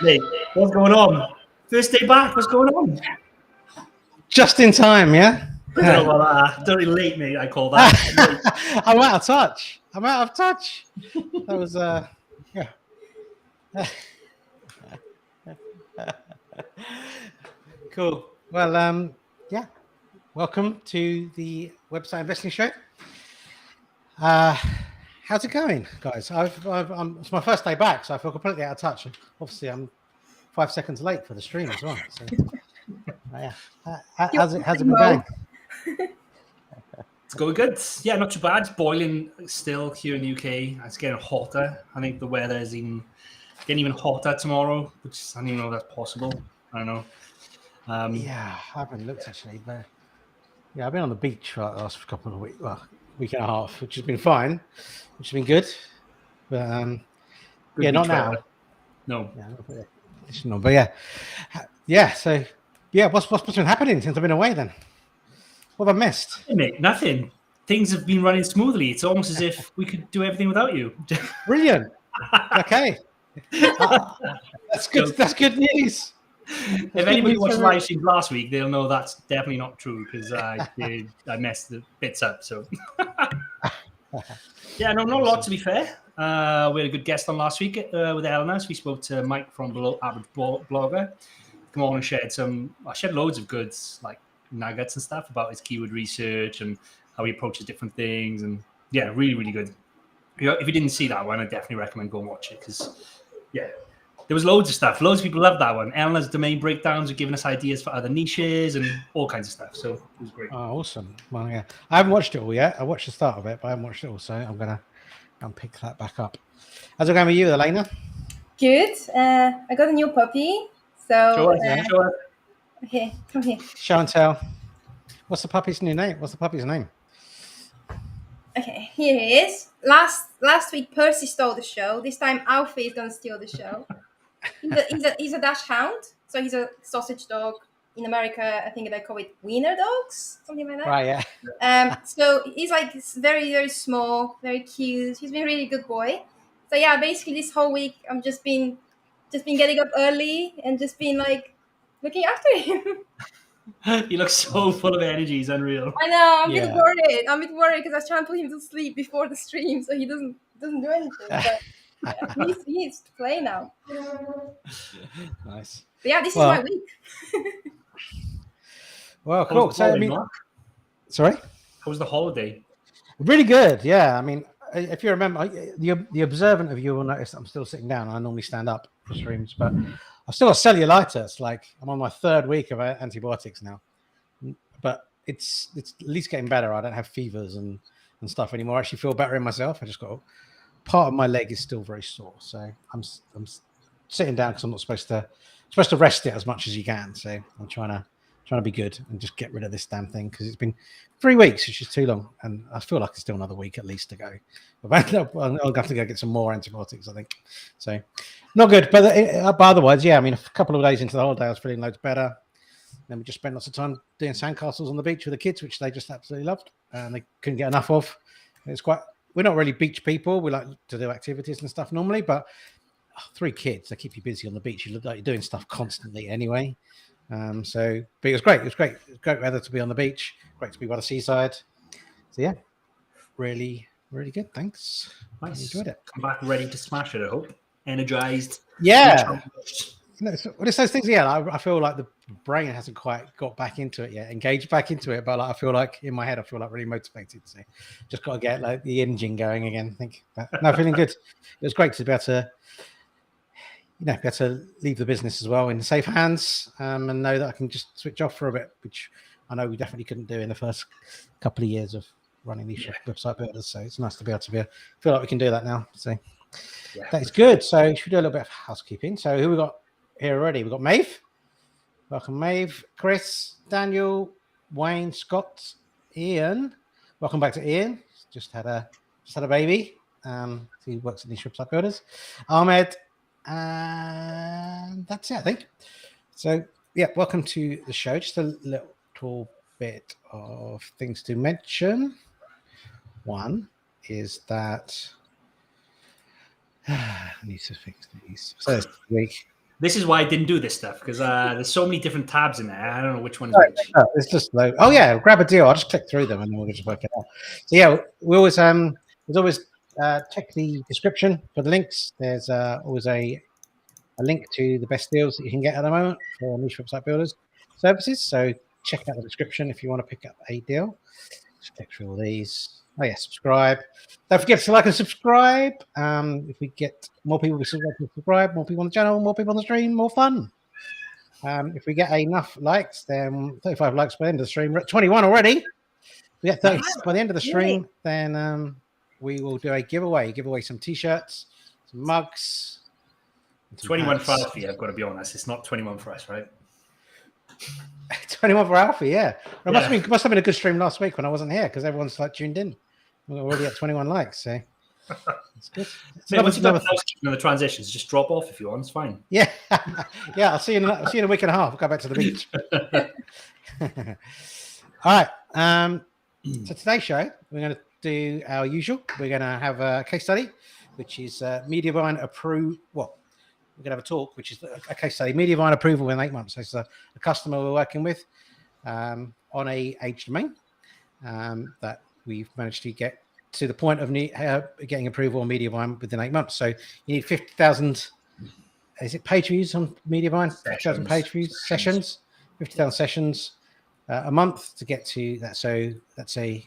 Mate, what's going on? First day back, what's going on? Just in time, yeah? I don't know about that. Dirty late, mate, I call that. I'm out of touch. That was, yeah. Cool. Well, yeah. Welcome to the Website Investing Show. How's it going, guys? It's my first day back, so I feel completely out of touch. Obviously, I'm 5 seconds late for the stream as well. So, yeah. How's it been going? It's going good. Yeah, not too bad. It's boiling still here in the UK. It's getting hotter. I think the weather is getting even hotter tomorrow, which I don't even know if that's possible. I don't know. Yeah, I haven't looked actually, but yeah, I've been on the beach for the last couple of weeks, week and a half, which has been fine, which has been good. But Good yeah, not weather. now. No. Yeah, but yeah. So yeah, what's been happening since I've been away then? What have I missed? Hey, mate, nothing. Things have been running smoothly. It's almost as if we could do everything without you. Brilliant. Okay. That's good. That's good news. If anybody watched live streams last week, they'll know that's definitely not true because I messed the bits up. So yeah, no, not a lot to be fair. We had a good guest on last week with Eleanor. So we spoke to Mike from Below Average Blogger. Come on and shared loads of good like nuggets and stuff about his keyword research and how he approaches different things. And yeah, really, really good. If you didn't see that one, I definitely recommend go and watch it because yeah. There was loads of stuff. Loads of people loved that one. Eleanor's domain breakdowns are giving us ideas for other niches and all kinds of stuff. So it was great. Oh, awesome. Well, yeah. I haven't watched it all yet. I watched the start of it, but I haven't watched it all. So I'm going to pick that back up. How's it going with you, Elena? Good. I got a new puppy. So, Show us. Okay, come here. Show and tell. What's the puppy's name? Okay, here he is. Last week, Percy stole the show. This time, Alfie is going to steal the show. He's a Dachshund hound, so he's a sausage dog. In America, I think they call it wiener dogs, something like that. Right, yeah. So he's like very, very small, very cute. He's been a really good boy. So yeah, basically this whole week I'm just been getting up early and just been like looking after him. He looks so full of energy. He's unreal. I know. I'm a bit worried. I'm a bit worried because I was trying to put him to sleep before the stream, so he doesn't do anything. But yeah, he needs to play now. Nice. But yeah, this is my week. Well, cool. So, sorry? How was the holiday? Really good. Yeah. I mean, if you remember, the observant of you will notice that I'm still sitting down. I normally stand up for streams, but I've still got cellulitis. Like I'm on my 3rd week of antibiotics now, but it's at least getting better. I don't have fevers and stuff anymore. I actually feel better in myself. I just got part of my leg is still very sore, so I'm sitting down because I'm not supposed to rest it as much as you can. So I'm trying to be good and just get rid of this damn thing because it's been 3 weeks, which is too long, and I feel like it's still another week at least to go. But I'll have to go get some more antibiotics, I think. So not good, but otherwise, yeah. I mean, a couple of days into the holiday, I was feeling loads better. Then we just spent lots of time doing sandcastles on the beach with the kids, which they just absolutely loved, and they couldn't get enough of. We're not really beach people. We like to do activities and stuff normally, but 3 kids, they keep you busy on the beach. You look like you're doing stuff constantly anyway. But it was great. It was great weather to be on the beach. Great to be by the seaside. So yeah, really, really good. Thanks. Nice. I enjoyed it. Come back ready to smash it, I hope. Energized. Yeah. It's those things. Yeah, I feel like the brain hasn't quite got back into it yet, engaged back into it. But like, I feel like in my head, I feel like really motivated. So just got to get like the engine going again. I think. But no, feeling good. It was great to be able to. Be able to leave the business as well in safe hands and know that I can just switch off for a bit, which I know we definitely couldn't do in the first couple of years of running these website builders. So it's nice to be able to feel like we can do that now. So that is good. So should we do a little bit of housekeeping? So who we got here already? We've got Maeve. Welcome, Maeve. Chris, Daniel, Wayne, Scott, Ian. Welcome back to Ian. Just had a baby. He works at these website builders. Ahmed. And that's it, I think. So yeah, welcome to the show. Just a little bit of things to mention. One is that I need to fix these. So this week This is why I didn't do this stuff, because there's so many different tabs in there. I don't know which one is which. It's just low. Oh yeah, grab a deal. I'll just click through them and then we'll just work it out. So yeah, we always there's always check the description for the links. There's always a link to the best deals that you can get at the moment for niche website builders services. So check out the description if you want to pick up a deal. Just click through all these. Oh yeah, subscribe. Don't forget to like and subscribe. If we get more people to subscribe, more people on the channel, more people on the stream, more fun. If we get enough likes, then 35 likes by the end of the stream. We're at 21 already. If we get 30 by the end of the stream, then we will do a giveaway. Give away some t-shirts, some mugs. 21 for Alfie, I've got to be honest. It's not 21 for us, right? 21 for Alfie, yeah. It must have been a good stream last week when I wasn't here because everyone's like tuned in. We're already at 21 likes, so it's good. Once you've done the transitions, just drop off if you want. It's fine. Yeah, yeah. I'll see you in a week and a half. We'll go back to the beach. All right. So today's show, we're going to do our usual. We're going to have a case study, which is Mediavine approved. Well, we're going to have a talk, which is a case study. Mediavine approval in 8 months. So it's a customer we're working with on a age domain that we've managed to get to the point of getting approval on Mediavine within 8 months. So you need 50,000. Is it page views on Mediavine? 50,000 page views sessions. 50,000 sessions a month to get to that. So that's in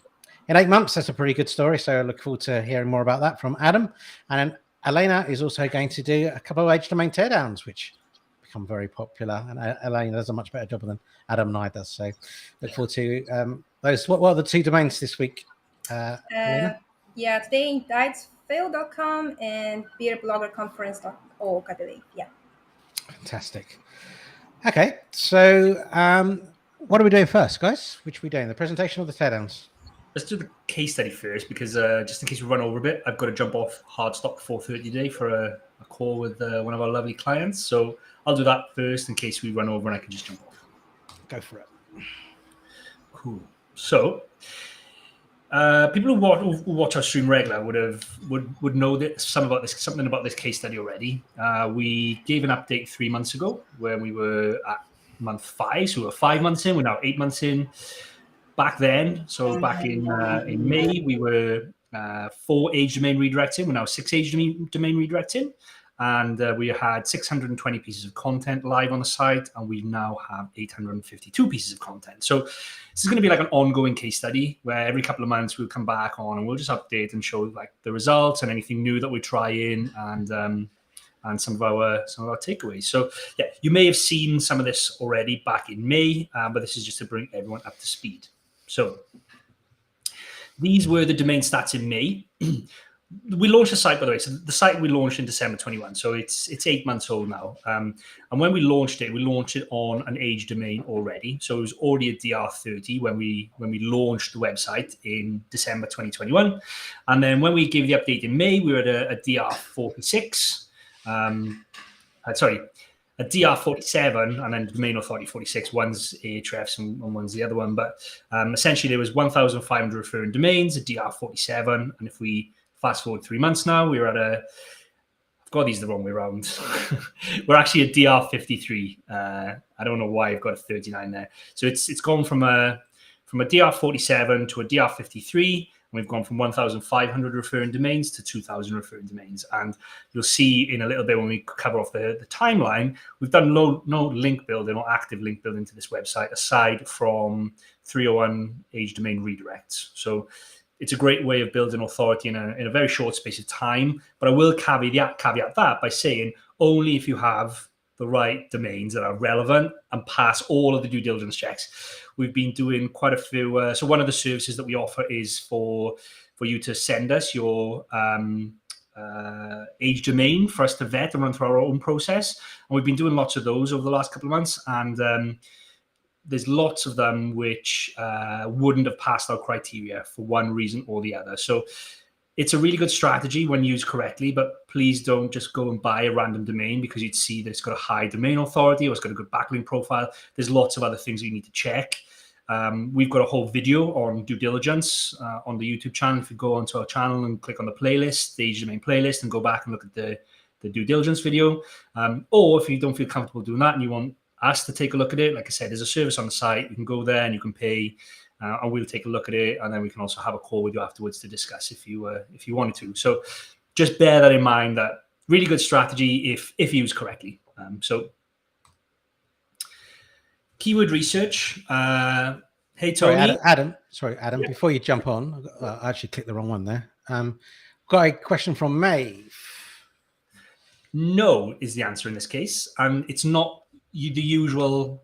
8 months. That's a pretty good story. So I look forward to hearing more about that from Adam. And then Elena is also going to do a couple of age domain teardowns, which become very popular. And Elena does a much better job than Adam and I does. So look forward to those. What are the 2 domains this week? Yeah, today it's fail.com and beerbloggerconference.org, I believe. Yeah. Fantastic. Okay, so what are we doing first, guys? Which are we doing? The presentation or the teardowns? Let's do the case study first, because just in case we run over a bit, I've got to jump off hard stop 4:30 today for a call with one of our lovely clients. So I'll do that first in case we run over and I can just jump off. Go for it. Cool. So people who watch our stream regular would know that something about this case study already. We gave an update 3 months ago when we were at month 5, so we're 5 months in. We're now 8 months in. Back then, so back in May, we were 4 age domain redirects in. We're now 6 age domain redirects in, and we had 620 pieces of content live on the site, and we now have 852 pieces of content. So this is going to be like an ongoing case study where every couple of months we'll come back on and we'll just update and show like the results and anything new that we try in, and some of our takeaways. So yeah, you may have seen some of this already back in May, but this is just to bring everyone up to speed. So these were the domain stats in May. We launched the site, by the way. So the site we launched in December 21. So it's 8 months old now. And when we launched it on an age domain already. So it was already a DR30 when we launched the website in December 2021. And then when we gave the update in May, we were at a DR46. A DR47 and then domain authority 46. One's Ahrefs and one's the other one. But essentially, there was 1,500 referring domains, a DR47. And if we fast forward 3 months now, we're at I've got these the wrong way around. We're actually a DR53. I don't know why I've got a 39 there. So it's gone from a DR47 to a DR53. We've gone from 1,500 referring domains to 2,000 referring domains. And you'll see in a little bit when we cover off the timeline, we've done no link building or active link building to this website aside from 301 age domain redirects. So it's a great way of building authority in a very short space of time. But I will caveat that by saying only if you have the right domains that are relevant and pass all of the due diligence checks. We've been doing quite a few. So one of the services that we offer is for you to send us your age domain for us to vet and run through our own process. And we've been doing lots of those over the last couple of months. And there's lots of them which wouldn't have passed our criteria for one reason or the other. So it's a really good strategy when used correctly, but please don't just go and buy a random domain because you'd see that it's got a high domain authority or it's got a good backlink profile. There's lots of other things that you need to check. We've got a whole video on due diligence on the YouTube channel. If you go onto our channel and click on the playlist, the age domain playlist, and go back and look at the due diligence video. Or if you don't feel comfortable doing that and you want us to take a look at it, like I said, there's a service on the site. You can go there and you can pay, and we'll take a look at it, and then we can also have a call with you afterwards to discuss if you wanted to. So just bear that in mind. That really good strategy if used correctly. So keyword research. Hey Tony, Adam. Yeah. Before you jump on, I actually clicked the wrong one there. Got a question from Maeve. No is the answer in this case, and it's not the usual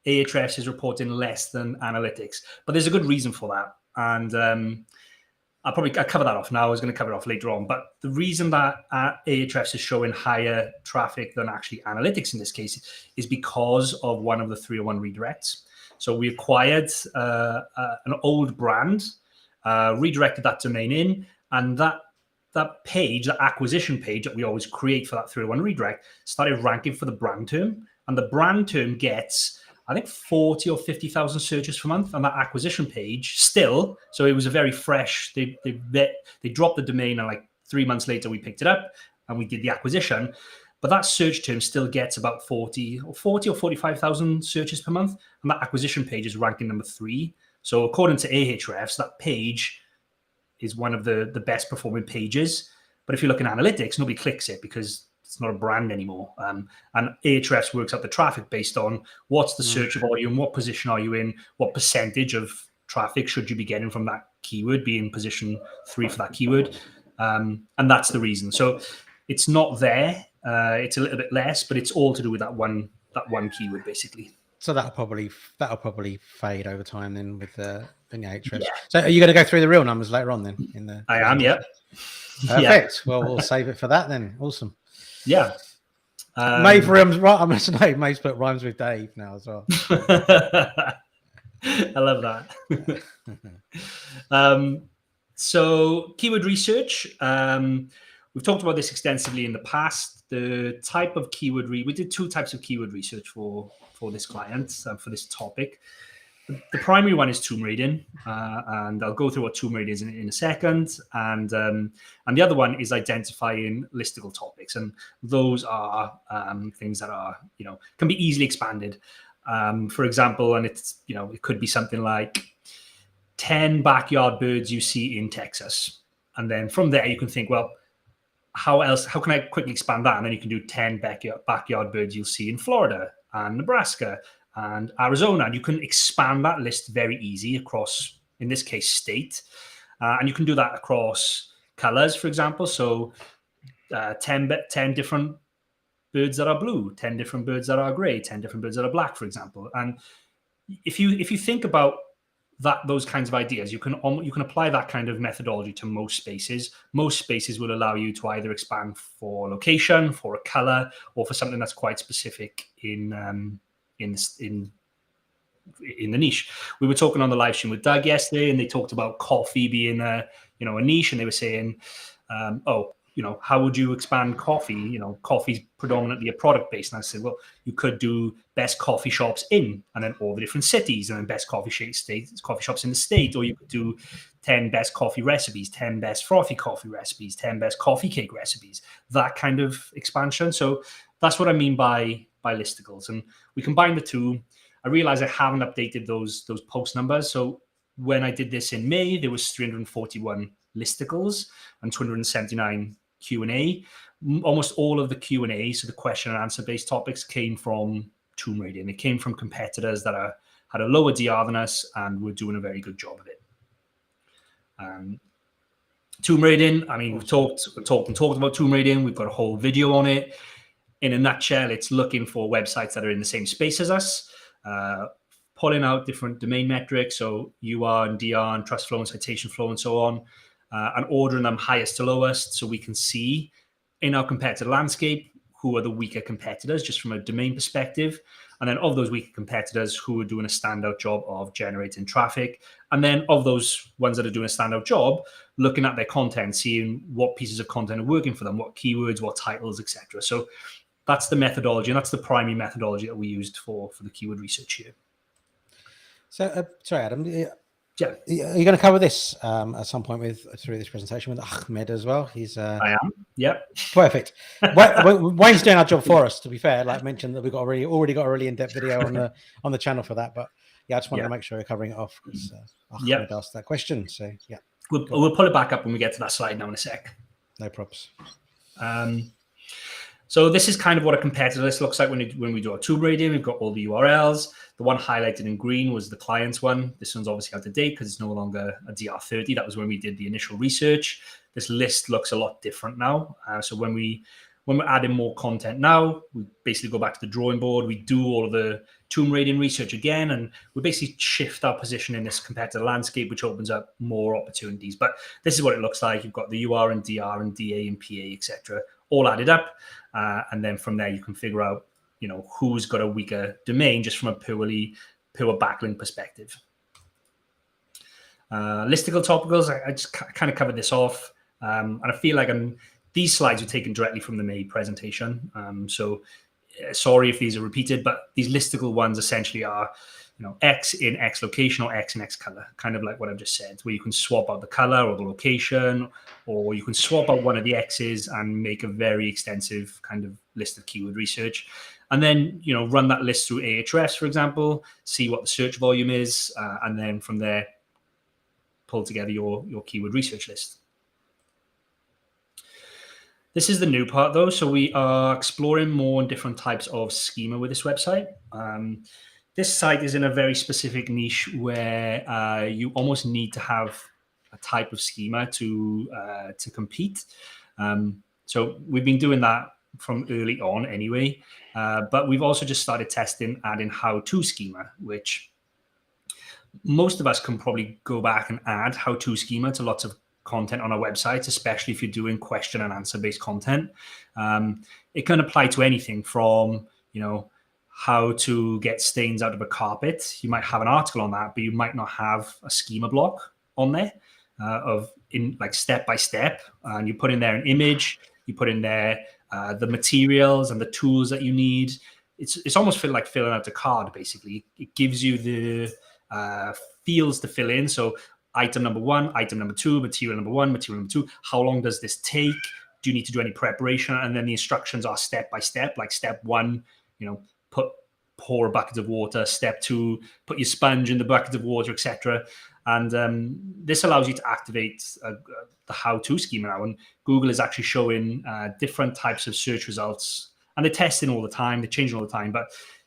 Ahrefs is reporting less than analytics, but there's a good reason for that, and I'll cover that off now. I was going to cover it off later on, but the reason that Ahrefs is showing higher traffic than actually analytics in this case is because of one of the 301 redirects. So we acquired an old brand, redirected that domain in, and that page, that acquisition page that we always create for that 301 redirect, started ranking for the brand term, and the brand term gets, I think, 40 or 50,000 searches per month on that acquisition page still. So it was a very fresh, they dropped the domain, and like 3 months later we picked it up and we did the acquisition. But that search term still gets about 40 or 45,000 searches per month, and that acquisition page is ranking number 3. So according to Ahrefs, that page is one of the best performing pages. But if you look in analytics, nobody clicks it because it's not a brand anymore. And Ahrefs works out the traffic based on what's the search volume, what position are you in, what percentage of traffic should you be getting from that keyword, be in position 3 for that keyword. And that's the reason. So it's not there. It's a little bit less, but it's all to do with that one keyword basically. So that'll probably fade over time then with the Ahrefs. Yeah. So are you going to go through the real numbers later on then? I am, yeah. Perfect. Well, we'll save it for that then. Awesome. Yeah. Maeve rhymes. Right, I must know Maeve's put rhymes with Dave now as well. I love that. So keyword research. We've talked about this extensively in the past. The type of keyword we did 2 types of keyword research for this client, for this topic. The primary one is tomb raiding, and I'll go through what tomb raiding is in a second. And the other one is identifying listicle topics, and those are things that are can be easily expanded. For example, and it's it could be something like 10 backyard birds you see in Texas, and then from there you can think, well, how can I quickly expand that? And then you can do 10 backyard birds you'll see in Florida and Nebraska and Arizona. And you can expand that list very easy across, in this case, state. And you can do that across colors, for example. So 10 different birds that are blue, 10 different birds that are gray, 10 different birds that are black, for example. And if you think about those kinds of ideas, you can apply that kind of methodology to most spaces. Most spaces will allow you to either expand for location, for a color, or for something that's quite specific in the niche. We were talking on the live stream with Doug yesterday, and they talked about coffee being a niche, and they were saying, how would you expand coffee? Coffee's predominantly a product based. And I said, well, you could do best coffee shops in, and then all the different cities, and then best coffee shops in the state, or you could do 10 best coffee recipes, 10 best frothy coffee recipes, 10 best coffee cake recipes, that kind of expansion. So that's what I mean by listicles. And we combine the two. I realized I haven't updated those post numbers. So when I did this in May, there was 341 listicles and 279 Q&A. Almost all of the Q&A, so the question and answer based topics, came from tomb raiding. It came from competitors that had a lower DR than us and were doing a very good job of it. Tomb raiding, I mean, we've talked about tomb raiding. We've got a whole video on it. In a nutshell, it's looking for websites that are in the same space as us, pulling out different domain metrics, so UR and DR and trust flow and citation flow and so on, and ordering them highest to lowest, so we can see in our competitor landscape who are the weaker competitors just from a domain perspective, and then of those weaker competitors who are doing a standout job of generating traffic, and then of those ones that are doing a standout job, looking at their content, seeing what pieces of content are working for them, what keywords, what titles, etc. So that's the methodology, and that's the primary methodology that we used for the keyword research here. So sorry, Adam, Yeah, Are you going to cover this at some point through this presentation with Ahmed as well? He's I am. Yep. perfect. Wayne's doing our job for us. To be fair, like I mentioned, that we've got already got a really in-depth video on the channel for that. But yeah, I just wanted to make sure we're covering it off because Ahmed asked that question. So yeah, we'll pull it back up when we get to that slide now in a sec. No props. So this is kind of what a competitor list looks like when we do our tomb raiding. We've got all the URLs. The one highlighted in green was the client's one. This one's obviously out of date because it's no longer a DR30. That was when we did the initial research. This list looks a lot different now. So when we're adding more content now, we basically go back to the drawing board. We do all of the tomb raiding research again, and we basically shift our position in this competitor landscape, which opens up more opportunities. But this is what it looks like. You've got the UR and DR and DA and PA, etc., all added up. And then from there, you can figure out, who's got a weaker domain just from a pure backlink perspective. Listicle topicals, I just kind of covered this off. And I feel like these slides were taken directly from the May presentation. So sorry if these are repeated, but these listicle ones essentially are, X in X location or X in X color, kind of like what I've just said, where you can swap out the color or the location, or you can swap out one of the X's and make a very extensive kind of list of keyword research. And then, run that list through Ahrefs, for example, see what the search volume is, and then from there, pull together your keyword research list. This is the new part, though. So we are exploring more different types of schema with this website. This site is in a very specific niche where you almost need to have a type of schema to compete. So we've been doing that from early on anyway, but we've also just started testing adding how-to schema, which most of us can probably go back and add how-to schema to lots of content on our website, especially if you're doing question and answer based content. It can apply to anything from, how to get stains out of a carpet. You might have an article on that, but you might not have a schema block on there in step by step. And you put in there an image, you put in there the materials and the tools that you need. It's almost like filling out a card, basically. It gives you the fields to fill in. So item number 1, item number 2, material number 1, material number 2. How long does this take? Do you need to do any preparation? And then the instructions are step by step. Like step 1, pour a bucket of water. Step 2, put your sponge in the bucket of water, etc. And this allows you to activate the how-to schema now. And Google is actually showing different types of search results. And they're testing all the time. They're changing all the time. But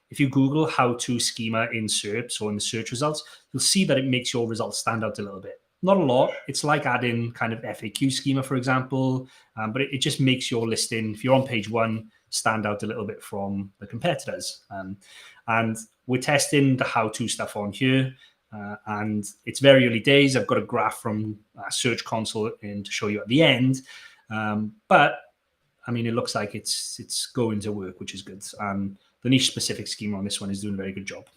if you Google how-to schema in SERPs or in the search results, you'll see that it makes your results stand out a little bit. Not a lot. It's like adding kind of FAQ schema, for example. But it just makes your listing, if you're on page 1, stand out a little bit from the competitors. And we're testing the how-to stuff on here. And it's very early days. I've got a graph from Search Console in to show you at the end. But, I mean, it looks like it's going to work, which is good. The niche-specific schema on this one is doing a very good job.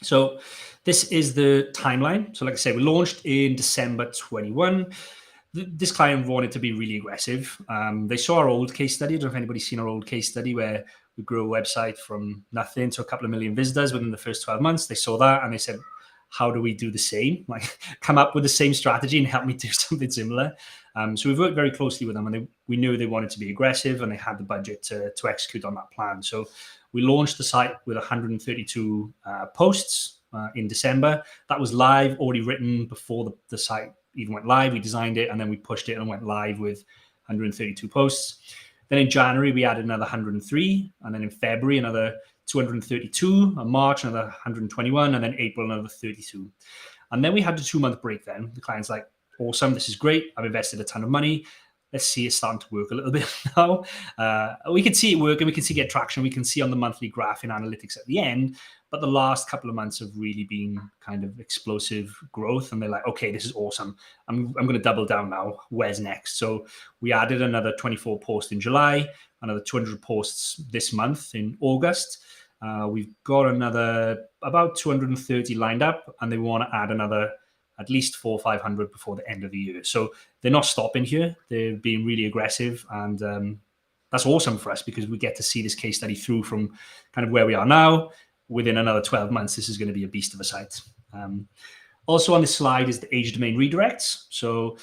So this is the timeline. So like I said, we launched in December 21. This client wanted to be really aggressive. They saw our old case study. I don't know if anybody's seen our old case study where we grew a website from nothing to a couple of million visitors within the first 12 months. They saw that and they said, how do we do the same? Like, come up with the same strategy and help me do something similar. So we've worked very closely with them, and we knew they wanted to be aggressive and they had the budget to execute on that plan. So we launched the site with 132 posts in December. That was live, already written before the site even went live. We designed it and then we pushed it and went live with 132 posts. Then in January, we added another 103. And then in February, another 232. In March, another 121. And then April, another 32. And then we had the 2-month break then. The client's like, awesome, this is great. I've invested a ton of money. Let's see it starting to work a little bit now. We can see it work and we can see get traction. We can see on the monthly graph in analytics at the end. But the last couple of months have really been kind of explosive growth. And they're like, okay, this is awesome. I'm going to double down now. Where's next? So we added another 24 posts in July, another 200 posts this month in August. We've got about 230 lined up, and they want to add another at least 400 or 500 before the end of the year. So they're not stopping here. They're being really aggressive. And that's awesome for us because we get to see this case study through from kind of where we are now within another 12 months, this is going to be a beast of a site. Also on this slide is the age domain redirects. So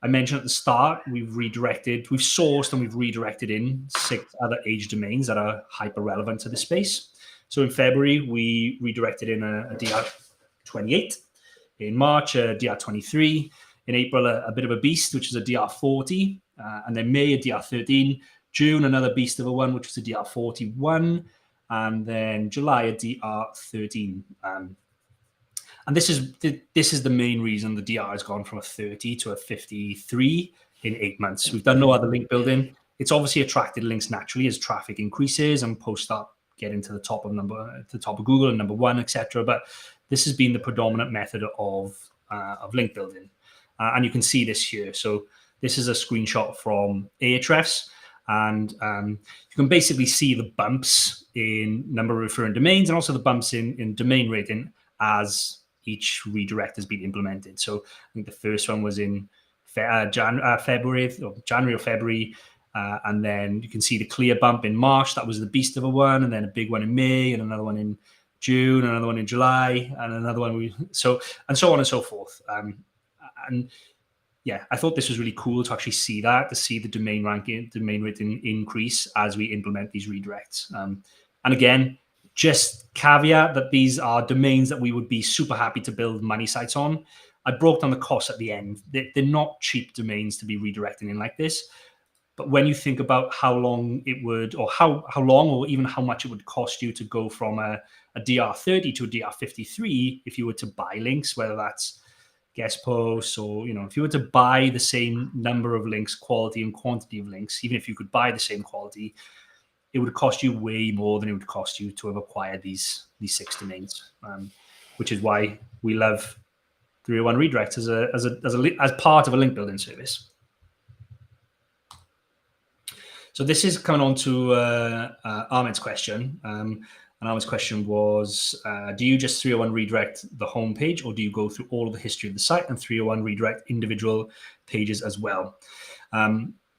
I mentioned at the start, we've sourced and we've redirected in 6 other age domains that are hyper relevant to the space. So in February, we redirected in a DR28. In March, a DR23. In April, a bit of a beast, which is a DR40. And then May, a DR13. June, another beast of a one, which was a DR41. And then July, a DR13. And this is the main reason the DR has gone from a 30 to a 53 in 8 months. We've done no other link building. It's obviously attracted links naturally as traffic increases and posts start getting to the top of Google and number 1, etc. But this has been the predominant method of link building, and you can see this here. So this is a screenshot from Ahrefs, and you can basically see the bumps in number of referring domains and also the bumps in domain rating as each redirect has been implemented. So I think the first one was in January or February. And then you can see the clear bump in March. That was the beast of a one, and then a big one in May, and another one in June, another one in July, and another one. So on and so forth. And yeah, I thought this was really cool to actually see that, to see the domain rating increase as we implement these redirects. And again, just caveat that these are domains that we would be super happy to build money sites on. I broke down the costs at the end. They're not cheap domains to be redirecting in like this. But when you think about how long it would, or how long, or even how much it would cost you to go from a DR30 to a DR53, if you were to buy links, whether that's guest posts or, if you were to buy the same number of links, quality and quantity of links, even if you could buy the same quality, it would cost you way more than it would cost you to have acquired these 6 domains, which is why we love 301 redirects as part of a link building service. So this is coming on to Ahmed's question. And Ahmed's question was, do you just 301 redirect the homepage, or do you go through all of the history of the site and 301 redirect individual pages as well?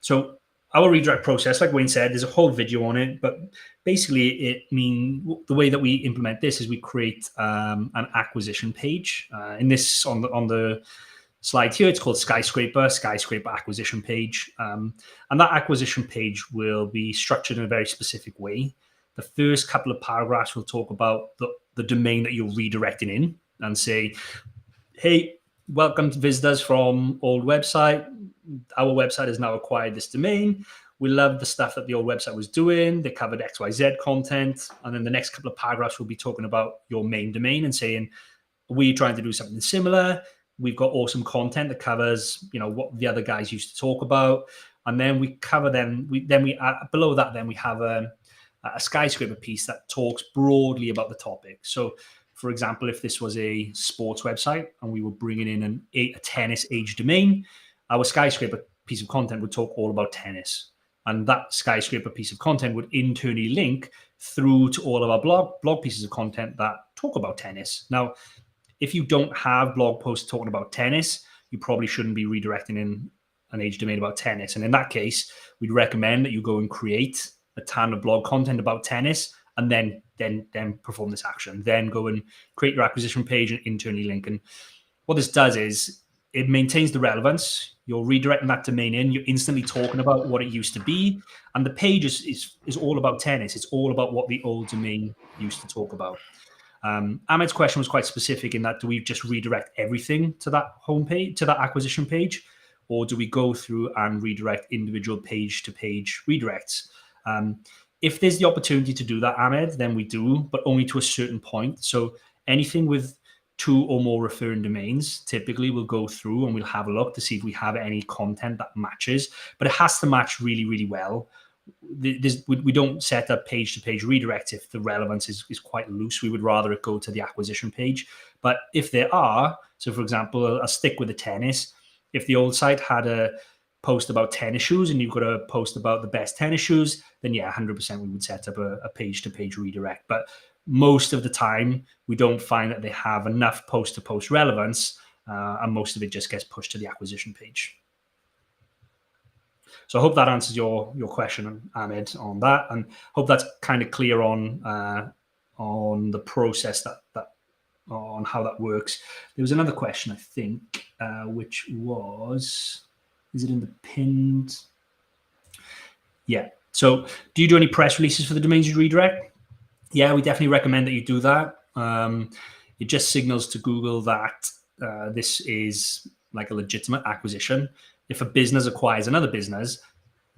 So our redirect process, like Wayne said, there's a whole video on it, but basically the way that we implement this is we create an acquisition page. In this, on the slide here, it's called skyscraper acquisition page. And that acquisition page will be structured in a very specific way. The first couple of paragraphs will talk about the domain that you're redirecting in and say, hey, welcome to visitors from old website. Our website has now acquired this domain. We love the stuff that the old website was doing. They covered XYZ content. And then the next couple of paragraphs will be talking about your main domain and saying, we're trying to do something similar. We've got awesome content that covers, what the other guys used to talk about. And then we cover them. Below that, then we have a skyscraper piece that talks broadly about the topic. So, for example, if this was a sports website and we were bringing in a tennis age domain, our skyscraper piece of content would talk all about tennis. And that skyscraper piece of content would internally link through to all of our blog pieces of content that talk about tennis. Now, if you don't have blog posts talking about tennis, you probably shouldn't be redirecting in an age domain about tennis. And in that case, we'd recommend that you go and create a ton of blog content about tennis and then perform this action. Then go and create your acquisition page and internally link. And what this does is it maintains the relevance. You're redirecting that domain in. You're instantly talking about what it used to be. And the page is all about tennis. It's all about what the old domain used to talk about. Ahmed's question was quite specific in that, do we just redirect everything to that homepage, to that acquisition page? Or do we go through and redirect individual page-to-page redirects? If there's the opportunity to do that, Ahmed, then we do, but only to a certain point. So anything with 2 or more referring domains, typically we'll go through and we'll have a look to see if we have any content that matches, but it has to match really, really well. We don't set up page-to-page redirects if the relevance is quite loose. We would rather it go to the acquisition page. But if there are, so for example, I'll stick with the tennis. If the old site had a post about tennis shoes and you've got a post about the best tennis shoes, then yeah, 100% we would set up a page-to-page redirect. But most of the time, we don't find that they have enough post-to-post relevance, and most of it just gets pushed to the acquisition page. So I hope that answers your question, Ahmed, on that, and hope that's kind of clear on on the process on how that works. There was another question, I think, which was, is it in the pinned? Yeah. So do you do any press releases for the domains you redirect? Yeah, we definitely recommend that you do that. It just signals to Google that this is like a legitimate acquisition. If a business acquires another business,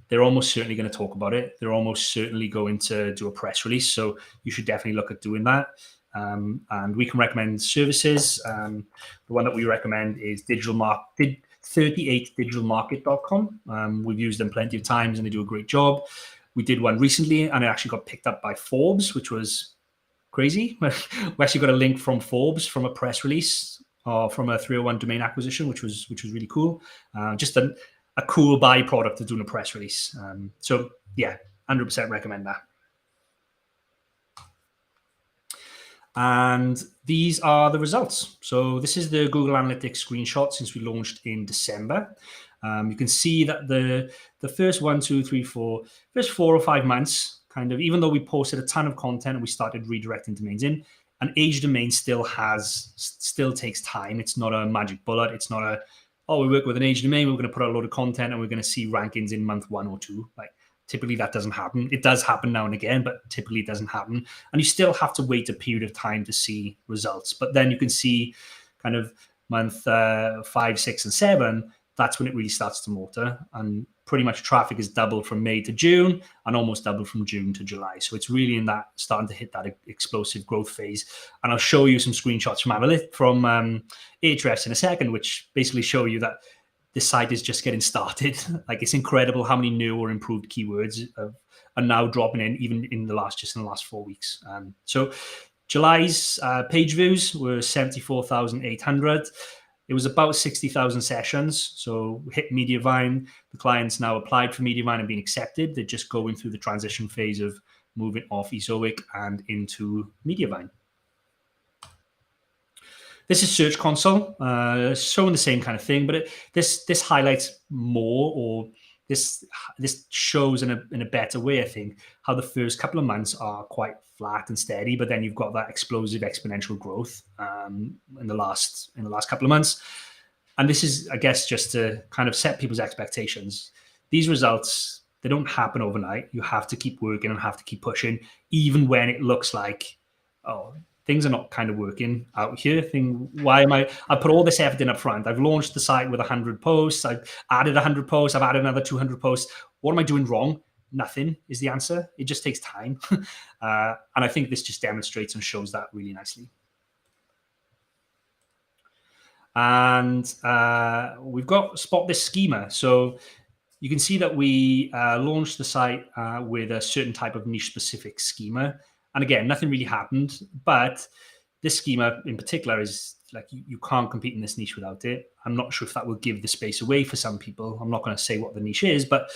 they're almost certainly going to talk about it. They're almost certainly going to do a press release. So you should definitely look at doing that. And we can recommend services. The one that we recommend is 38digitalmarket.com. We've used them plenty of times and they do a great job. We did one recently and it actually got picked up by Forbes, which was crazy. We actually got a link from Forbes from a press release from a 301 domain acquisition, which was really cool. Just a cool byproduct of doing a press release. So yeah, 100% recommend that. And these are the results. So this is the Google Analytics screenshot since we launched in December. You can see that the first first 4 or 5 months, kind of, even though we posted a ton of content and we started redirecting domains in, an age domain still takes time. It's not a magic bullet. It's not we work with an age domain, we're going to put out a load of content and we're going to see rankings in month 1 or 2. Like, typically that doesn't happen. It does happen now and again, but typically it doesn't happen. And you still have to wait a period of time to see results. But then you can see kind of month 5, 6, and 7, that's when it really starts to motor. And pretty much traffic is doubled from May to June and almost doubled from June to July. So it's really in that, starting to hit that explosive growth phase. And I'll show you some screenshots from Ahrefs in a second, which basically show you that this site is just getting started. Like, it's incredible how many new or improved keywords are now dropping in, even in the last 4 weeks. So July's page views were 74,800. It was about 60,000 sessions. So we hit Mediavine. The clients now applied for Mediavine and been accepted. They're just going through the transition phase of moving off Ezoic and into Mediavine. This is Search Console, showing the same kind of thing, but this highlights more, or this shows in a better way, I think, how the first couple of months are quite flat and steady, but then you've got that explosive exponential growth in the last couple of months. And this is, I guess, just to kind of set people's expectations. These results, they don't happen overnight. You have to keep working and have to keep pushing, even when it looks like, things are not kind of working out here. I put all this effort in up front. I've launched the site with 100 posts. I've added 100 posts. I've added another 200 posts. What am I doing wrong? Nothing is the answer. It just takes time. And I think this just demonstrates and shows that really nicely. And we've got Spot This Schema. So you can see that we launched the site with a certain type of niche specific schema. And again, nothing really happened, but this schema in particular is like, you can't compete in this niche without it. I'm not sure if that will give the space away for some people. I'm not going to say what the niche is, but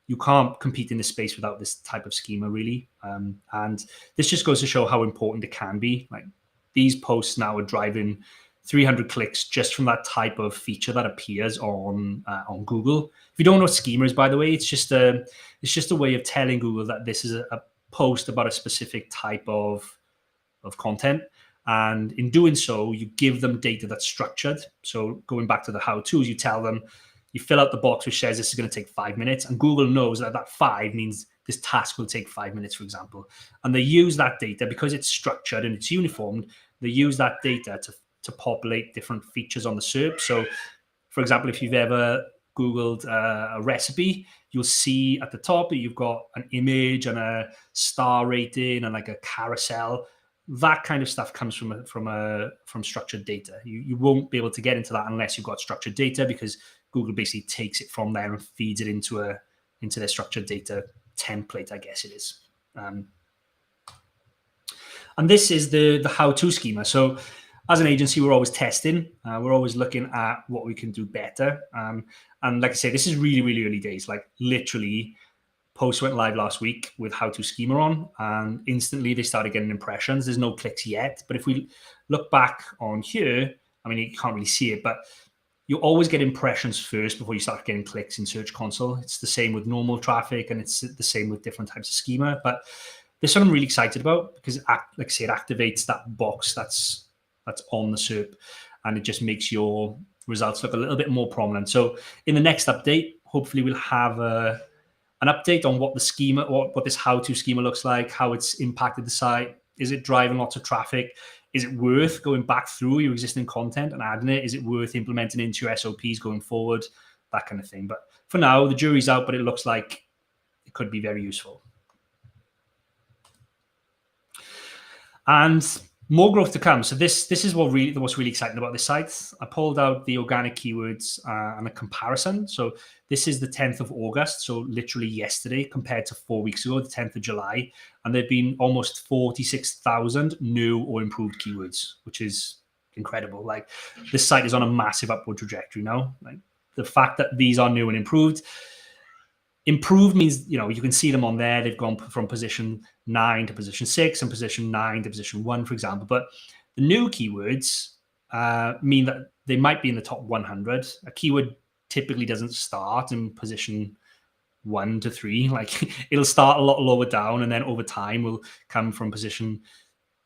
you can't compete in this space without this type of schema, really. And this just goes to show how important it can be. Like, these posts now are driving 300 clicks just from that type of feature that appears on Google. If you don't know what schema is, by the way, it's just a way of telling Google that this is a post about a specific type of content. And in doing so, you give them data that's structured. So going back to the how-tos, you tell them, you fill out the box which says this is going to take 5 minutes, and Google knows that 5 means this task will take 5 minutes, for example. And they use that data because it's structured and it's uniformed. They use that data to populate different features on the SERP. So, for example, if you've ever Googled a recipe, you'll see at the top that you've got an image and a star rating and like a carousel. That kind of stuff comes from structured data. You won't be able to get into that unless you've got structured data, because Google basically takes it from there and feeds it into their structured data template, I guess it is. And this is the how-to schema. So as an agency, we're always testing. We're always looking at what we can do better. And like I say, this is really, really early days. Like, literally, posts went live last week with how to schema on, and instantly they started getting impressions. There's no clicks yet. But if we look back on here, I mean, you can't really see it, but you always get impressions first before you start getting clicks in Search Console. It's the same with normal traffic, and it's the same with different types of schema. But this one I'm really excited about because, like I say, it activates that box that's on the SERP, and it just makes your results look a little bit more prominent. So in the next update, hopefully we'll have an update on what the schema, what this how-to schema looks like, how it's impacted the site. Is it driving lots of traffic? Is it worth going back through your existing content and adding it? Is it worth implementing into your SOPs going forward? That kind of thing. But for now, the jury's out, but it looks like it could be very useful. And more growth to come. So this is what's really exciting about this site. I pulled out the organic keywords and a comparison. So this is the 10th of August, so literally yesterday compared to 4 weeks ago, the 10th of July. And there've been almost 46,000 new or improved keywords, which is incredible. Like, this site is on a massive upward trajectory now. Like, the fact that these are new and improved means, you can see them on there. They've gone from position 9 to position 6 and position 9 to position 1, for example. But the new keywords mean that they might be in the top 100. A keyword typically doesn't start in position 1 to 3. Like, it'll start a lot lower down, and then over time will come from position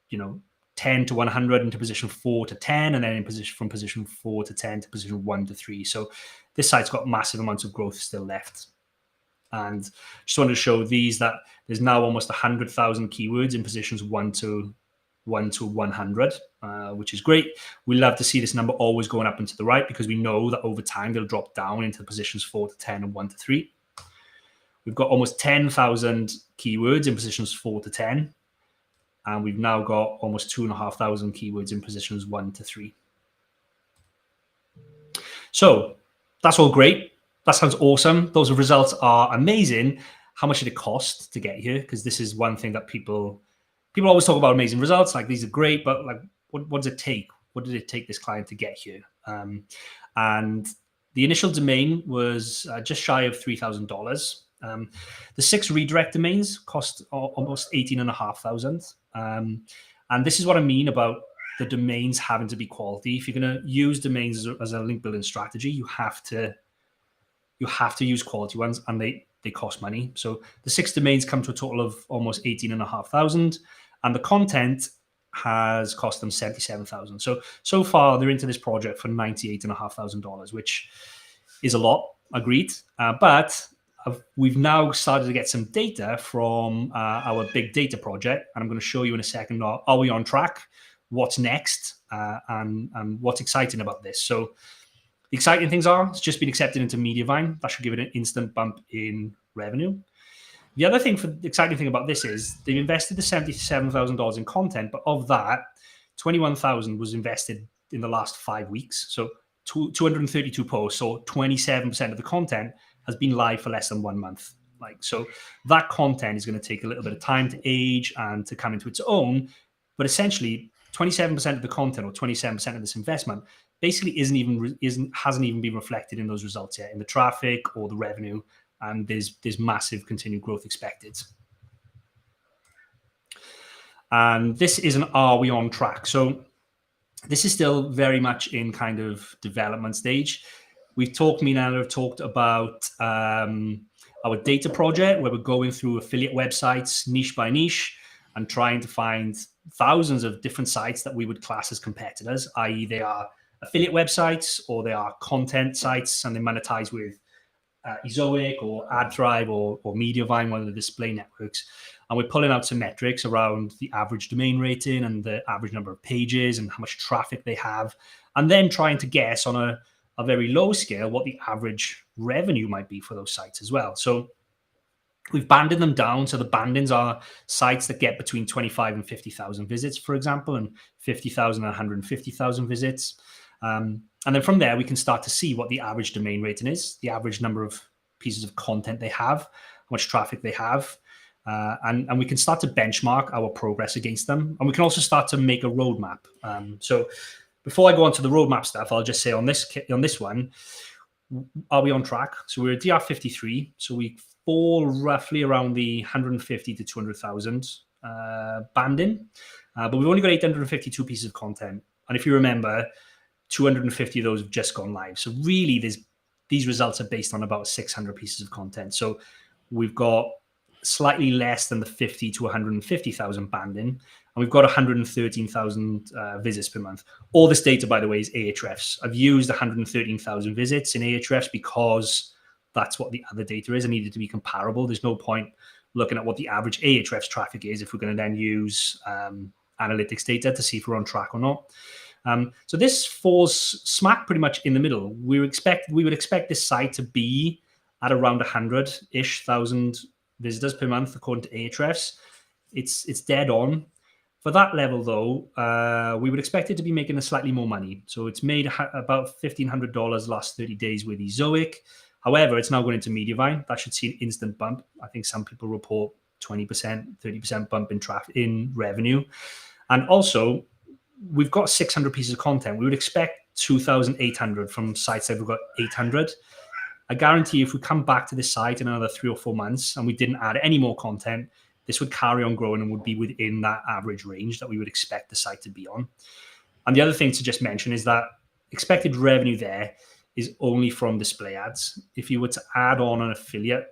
10 to 100 into position 4 to 10, and then from position 4 to 10 to position 1 to 3. So this site's got massive amounts of growth still left. And just wanted to show these that there's now almost 100,000 keywords in positions 1 to 100, which is great. We love to see this number always going up and to the right, because we know that over time they'll drop down into positions 4 to 10 and 1 to 3. We've got almost 10,000 keywords in positions 4 to 10, and we've now got almost 2,500 keywords in positions 1 to 3. So that's all great. That sounds awesome. Those results are amazing. How much did it cost to get here? Because this is one thing that people always talk about amazing results. Like, these are great, but like, what does it take? What did it take this client to get here? And the initial domain was just shy of $3,000. The 6 redirect domains cost almost $18,500. And this is what I mean about the domains having to be quality. If you're going to use domains as a link building strategy, you have to use quality ones, and they cost money. So the 6 domains come to a total of almost $18,500, and the content has cost them $77,000. So far they're into this project for $98,500, which is a lot, agreed. But we've now started to get some data from our big data project, and I'm going to show you in a second. Are we on track? What's next? And what's exciting about this? So the exciting things are, it's just been accepted into Mediavine. That should give it an instant bump in revenue. The other thing, the exciting thing about this is they've invested the $77,000 in content, but of that, $21,000 was invested in the last 5 weeks. So 232 posts, or 27% of the content has been live for less than 1 month. So that content is going to take a little bit of time to age and to come into its own. But essentially, 27% of the content, or 27% of this investment, basically hasn't even been reflected in those results yet, in the traffic or the revenue, and there's massive continued growth expected. And this is an are we on track? So this is still very much in kind of development stage. Me and Anna have talked about our data project, where we're going through affiliate websites niche by niche and trying to find thousands of different sites that we would class as competitors, i.e. they are affiliate websites or they are content sites, and they monetize with Ezoic or AdThrive or Mediavine, one of the display networks. And we're pulling out some metrics around the average domain rating and the average number of pages and how much traffic they have, and then trying to guess on a very low scale what the average revenue might be for those sites as well. So we've banded them down. So the bandings are sites that get between 25 and 50,000 visits, for example, and 50,000 and 150,000 visits. And then from there, we can start to see what the average domain rating is, the average number of pieces of content they have, how much traffic they have. And we can start to benchmark our progress against them. And we can also start to make a roadmap. So before I go on to the roadmap stuff, I'll just say on this one, are we on track? So we're at DR53. So we fall roughly around the 150 to 200,000 banding. But we've only got 852 pieces of content. And if you remember, 250 of those have just gone live. So really, these results are based on about 600 pieces of content. So we've got slightly less than the 50 to 150,000 banding, and we've got 113,000 visits per month. All this data, by the way, is Ahrefs. I've used 113,000 visits in Ahrefs because that's what the other data is. I needed to be comparable. There's no point looking at what the average Ahrefs traffic is if we're going to then use analytics data to see if we're on track or not. So this falls smack pretty much in the middle. We would expect this site to be at around 100-ish thousand visitors per month according to Ahrefs. It's dead on. For that level, though, we would expect it to be making slightly more money. So it's made about $1,500 last 30 days with Ezoic. However, it's now going into Mediavine. That should see an instant bump. I think some people report 20%, 30% bump in traffic, in revenue. And also, we've got 600 pieces of content. We would expect 2,800 from sites that have got 800. I guarantee if we come back to this site in another 3 or 4 months and we didn't add any more content, this would carry on growing and would be within that average range that we would expect the site to be on. And the other thing to just mention is that expected revenue there is only from display ads. If you were to add on an affiliate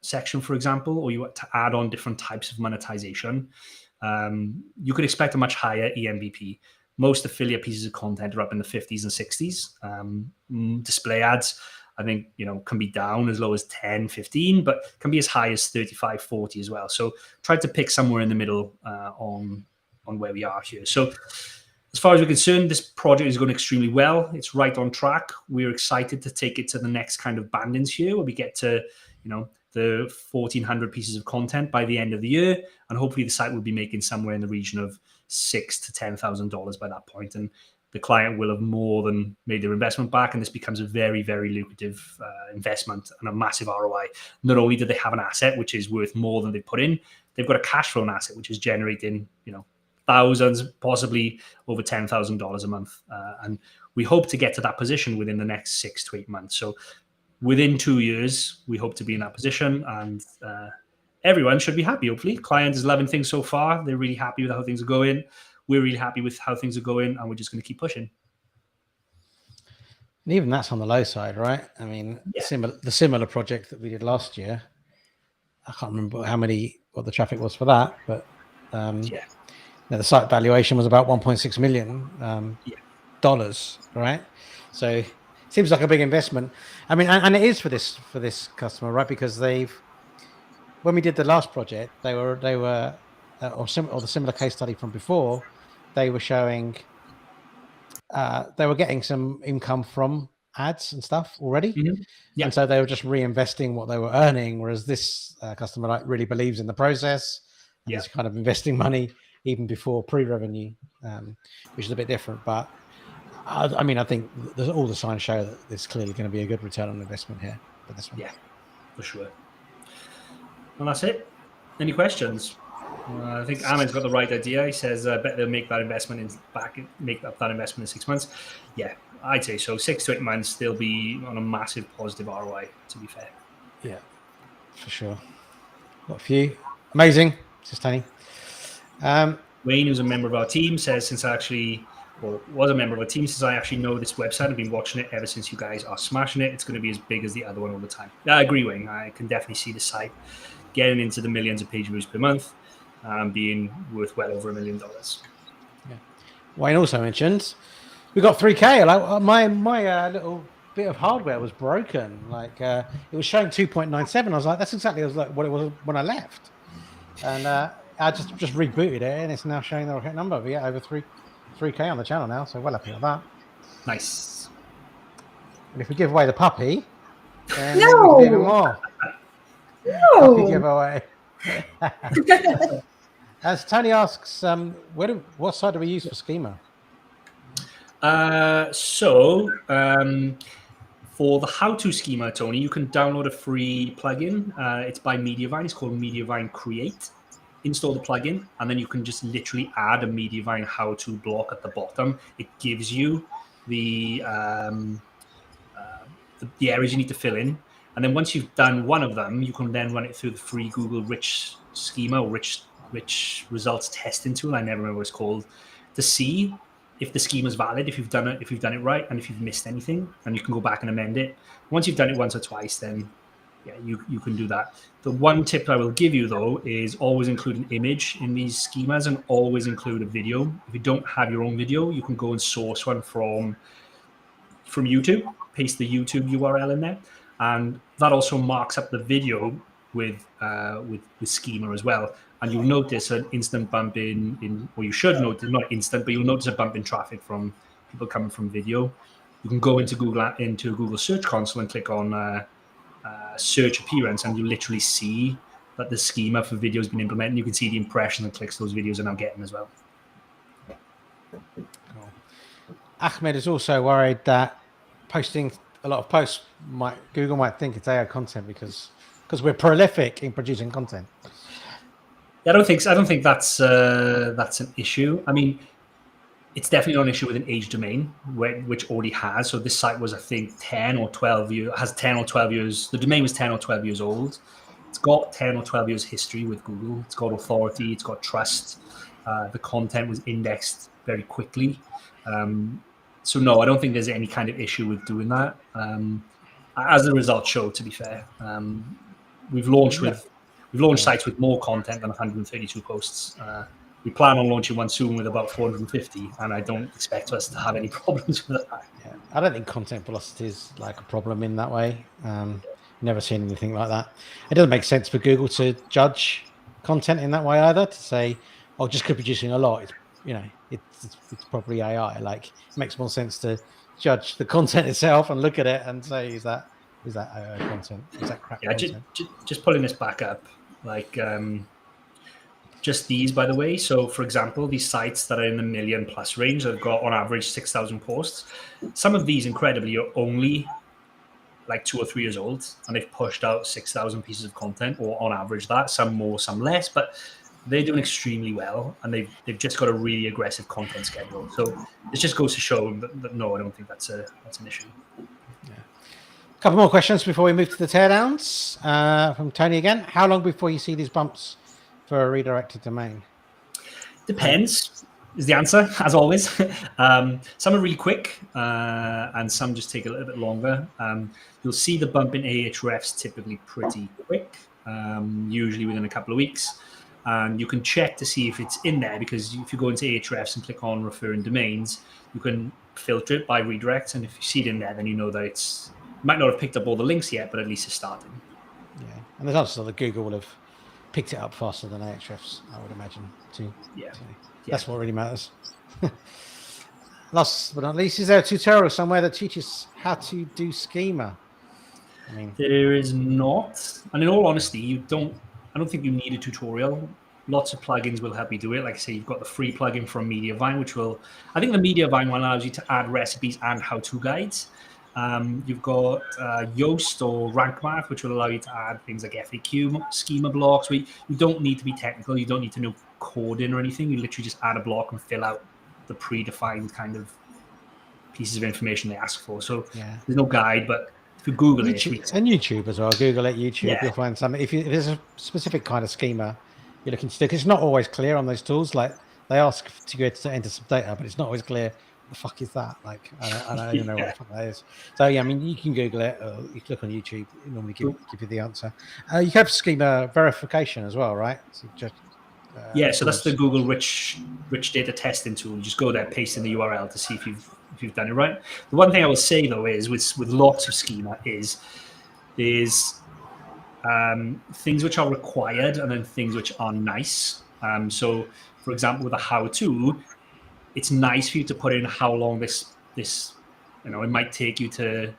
section, for example, or you were to add on different types of monetization, you could expect a much higher EMVP. Most affiliate pieces of content are up in the 50s and 60s. Display ads, I think, can be down as low as 10, 15, but can be as high as 35, 40 as well. So try to pick somewhere in the middle on where we are here. So as far as we're concerned, this project is going extremely well. It's right on track. We're excited to take it to the next kind of bandings here, where we get to, the 1,400 pieces of content by the end of the year, and hopefully the site will be making somewhere in the region of $6,000 to $10,000 by that point, and the client will have more than made their investment back, and this becomes a very, very lucrative investment and a massive ROI. Not only do they have an asset which is worth more than they put in, they've got a cash flow asset which is generating, thousands, possibly over $10,000 a month, and we hope to get to that position within the next 6 to 8 months. So within 2 years, we hope to be in that position, and everyone should be happy, hopefully. Client is loving things so far. They're really happy with how things are going. We're really happy with how things are going, and we're just going to keep pushing. And even that's on the low side, right? I mean, the similar project that we did last year, I can't remember what the traffic was for that, but the site valuation was about $1.6 million, right? So it seems like a big investment. I mean, and it is for this customer, right? Because when we did the last project, they were or the similar case study from before, they were showing they were getting some income from ads and stuff already. Mm-hmm. And so they were just reinvesting what they were earning, whereas this customer really believes in the process and is kind of investing money even before pre-revenue, which is a bit different. But I mean, I think all the signs show that there's clearly going to be a good return on investment here for this one. Yeah, for sure. And that's it. Any questions? I think Ahmed's got the right idea. He says, I bet they'll make that investment make up that investment in 6 months. Yeah, I'd say so. 6 to 8 months, they'll be on a massive positive ROI, to be fair. Yeah, for sure. Got a few. Amazing. Sustaining. Wayne, who's a member of our team, says, since I actually know this website, I've been watching it ever since you guys are smashing it. It's going to be as big as the other one all the time. Yeah, I agree, Wayne. I can definitely see the site getting into the millions of page views per month, being worth well over $1 million. Yeah. Wayne also mentioned we got 3K. Like my little bit of hardware was broken. Like it was showing 2.97. I was like, that's exactly what it was when I left. And I just rebooted it, and it's now showing the right number. We get over 3K on the channel now, so well happy with that. Nice. And if we give away the puppy, then no, we can do even more. No. Puppy giveaway. As Tony asks, what site do we use for Schema? For the How To Schema, Tony, you can download a free plugin. It's by Mediavine. It's called Mediavine Create. Install the plugin, and then you can just literally add a Mediavine How To block at the bottom. It gives you the areas you need to fill in. And then once you've done one of them, you can then run it through the free Google Rich Schema or Rich Results Testing tool. I never remember what it's called, to see if the schema is valid, if you've done it right, and if you've missed anything, and you can go back and amend it. Once you've done it once or twice, then yeah, you can do that. The one tip I will give you though is always include an image in these schemas and always include a video. If you don't have your own video, you can go and source one from YouTube, paste the YouTube URL in there, and that also marks up the video with schema as well. And you'll notice an instant bump in or you should notice, not instant, but you'll notice a bump in traffic from people coming from video. You can go into Google Search Console and click on search appearance, and you literally see that the schema for video has been implemented. You can see the impression and clicks those videos are now getting as well. Cool. Ahmed is also worried that posting a lot of posts Google might think it's AI content because we're prolific in producing content. Yeah, I don't think that's an issue. I mean, it's definitely not an issue with an age domain, which already has. So this site was, I think, 10 or 12 years, has 10 or 12 years. The domain was 10 or 12 years old. It's got 10 or 12 years history with Google. It's got authority. It's got trust. The content was indexed very quickly. So no, I don't think there's any kind of issue with doing that. As the results show, to be fair, we've launched sites with more content than 132 posts. We plan on launching one soon with about 450, and I don't expect us to have any problems with that. Yeah, I don't think content velocity is like a problem in that way. Never seen anything like that. It doesn't make sense for Google to judge content in that way either. To say, "Oh, just because producing a lot, it's probably AI." Like, it makes more sense to judge the content itself and look at it and say, "Is that AI content? Is that crap content?" Just pulling this back up, like. Just these, by the way. So, for example, these sites that are in the 1 million plus range have got on average 6,000 posts. Some of these, incredibly, are only like 2 or 3 years old, and they've pushed out 6,000 pieces of content, or on average that. Some more, some less, but they're doing extremely well, and they've just got a really aggressive content schedule. So it just goes to show that no, I don't think that's an issue. Yeah. A couple more questions before we move to the teardowns. From Tony again. How long before you see these bumps for a redirected domain? Depends is the answer, as always. Some are really quick, and some just take a little bit longer. You'll see the bump in Ahrefs typically pretty quick, usually within a couple of weeks. And you can check to see if it's in there, because if you go into Ahrefs and click on referring domains, you can filter it by redirect. And if you see it in there, then you know that it might not have picked up all the links yet, but at least it's starting. Yeah, and there's also that Google will have picked it up faster than Ahrefs, I would imagine, too. Yeah. So that's what really matters. Last but not least, is there a tutorial somewhere that teaches how to do schema? I mean, there is not. And in all honesty, I don't think you need a tutorial. Lots of plugins will help you do it. Like I say, you've got the free plugin from Mediavine, I think the Mediavine one allows you to add recipes and how-to guides. You've got Yoast or Rank Math, which will allow you to add things like FAQ schema blocks. Where you don't need to be technical. You don't need to know coding or anything. You literally just add a block and fill out the predefined kind of pieces of information they ask for. So there's no guide, but if you Google YouTube as well, Google it, YouTube, you'll find something. If there's a specific kind of schema you're looking to do, because it's not always clear on those tools. Like, they ask to go to enter some data, but it's not always clear. The fuck is that? Like, I don't even know what the fuck that is. So yeah, I mean, you can Google it, or you click on YouTube, it normally give you the answer. You have schema verification as well, right? So just so that's the Google rich data testing tool. You just go there, paste in the URL to see if you've done it right. The one thing I will say though is with lots of schema is things which are required and then things which are nice. So for example, with a how-to, it's nice for you to put in how long this it might take you to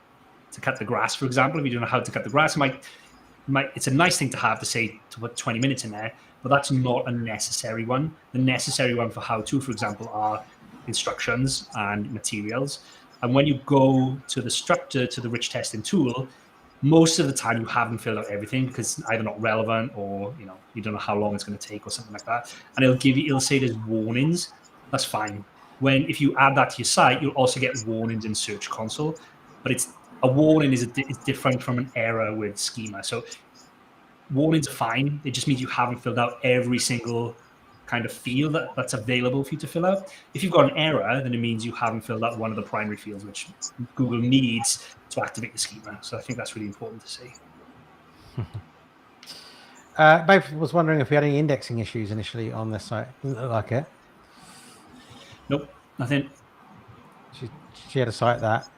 cut the grass, for example. If you don't know how to cut the grass, it's a nice thing to have, to say to put 20 minutes in there, but that's not a necessary one. The necessary one for how-to, for example, are instructions and materials. And when you go to the structure, to the rich testing tool, most of the time you haven't filled out everything because it's either not relevant or you don't know how long it's going to take or something like that. And it'll say there's warnings. That's fine. If you add that to your site, you'll also get warnings in Search Console, but a warning is different from an error with schema. So warnings are fine. It just means you haven't filled out every single kind of field that's available for you to fill out. If you've got an error, then it means you haven't filled out one of the primary fields, which Google needs to activate the schema. So I think that's really important to see. Maeve was wondering if we had any indexing issues initially on this site. Didn't look like it. Nope, nothing. She had a site that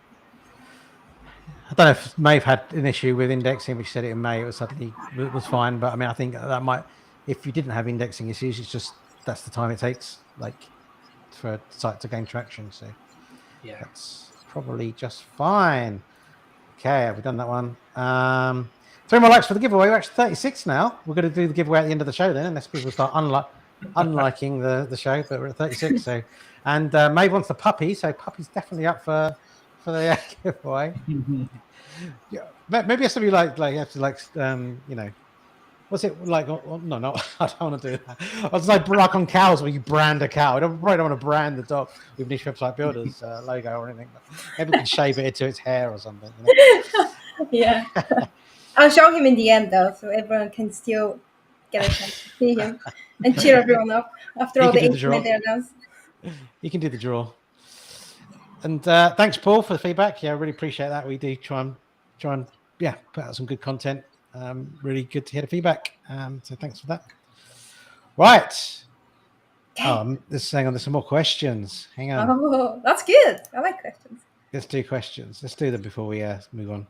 I don't know if Maeve had an issue with indexing, but she said it in May. It was fine. But I mean, I think that might, if you didn't have indexing issues, it's just that's the time it takes, like, for a site to gain traction. So Yeah, that's probably just fine. Okay, have we done that one? 3 more likes for the giveaway. We're actually 36 now. We're going to do the giveaway at the end of the show then, unless people start unliking the show. But we're at 36. So, and Maeve wants the puppy, so puppy's definitely up for the giveaway. Yeah, maybe it's something like you have to what's it like? Oh, no, I don't want to do that. I was like on cows where you brand a cow. I probably don't want to brand the dog with Niche Website Builders logo or anything. But maybe we can shave it into its hair or something. Yeah. I'll show him in the end though, so everyone can still get a chance to see him and cheer everyone up after all the internet there knows. You can do the draw. And thanks, Paul, for the feedback. Yeah, I really appreciate that. We do try and put out some good content. Really good to hear the feedback. So thanks for that. Right. Okay. There's some more questions. Hang on. Oh, that's good. I like questions. Let's do questions. Let's do them before we move on.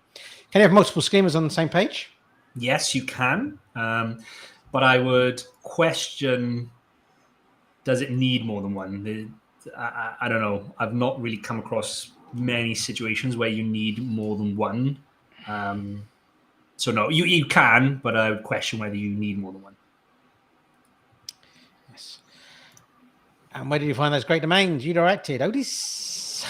Can you have multiple schemas on the same page? Yes, you can. But I would question, does it need more than one? I don't know. I've not really come across many situations where you need more than one. So no, you can, but I would question whether you need more than one. Yes. And where did you find those great domains you directed? Otis?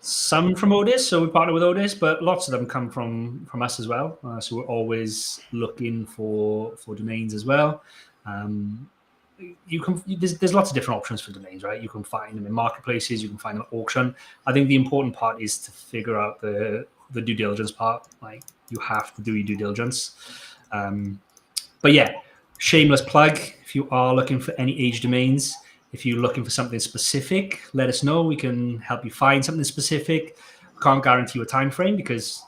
Some from Otis, so we partner with Otis, but lots of them come from us as well. So we're always looking for domains as well. There's lots of different options for domains, right? You can find them in marketplaces, you can find them at auction. I think the important part is to figure out the due diligence part. Like, you have to do your due diligence. But yeah, shameless plug. If you are looking for any age domains, if you're looking for something specific, let us know. We can help you find something specific. Can't guarantee you a time frame because,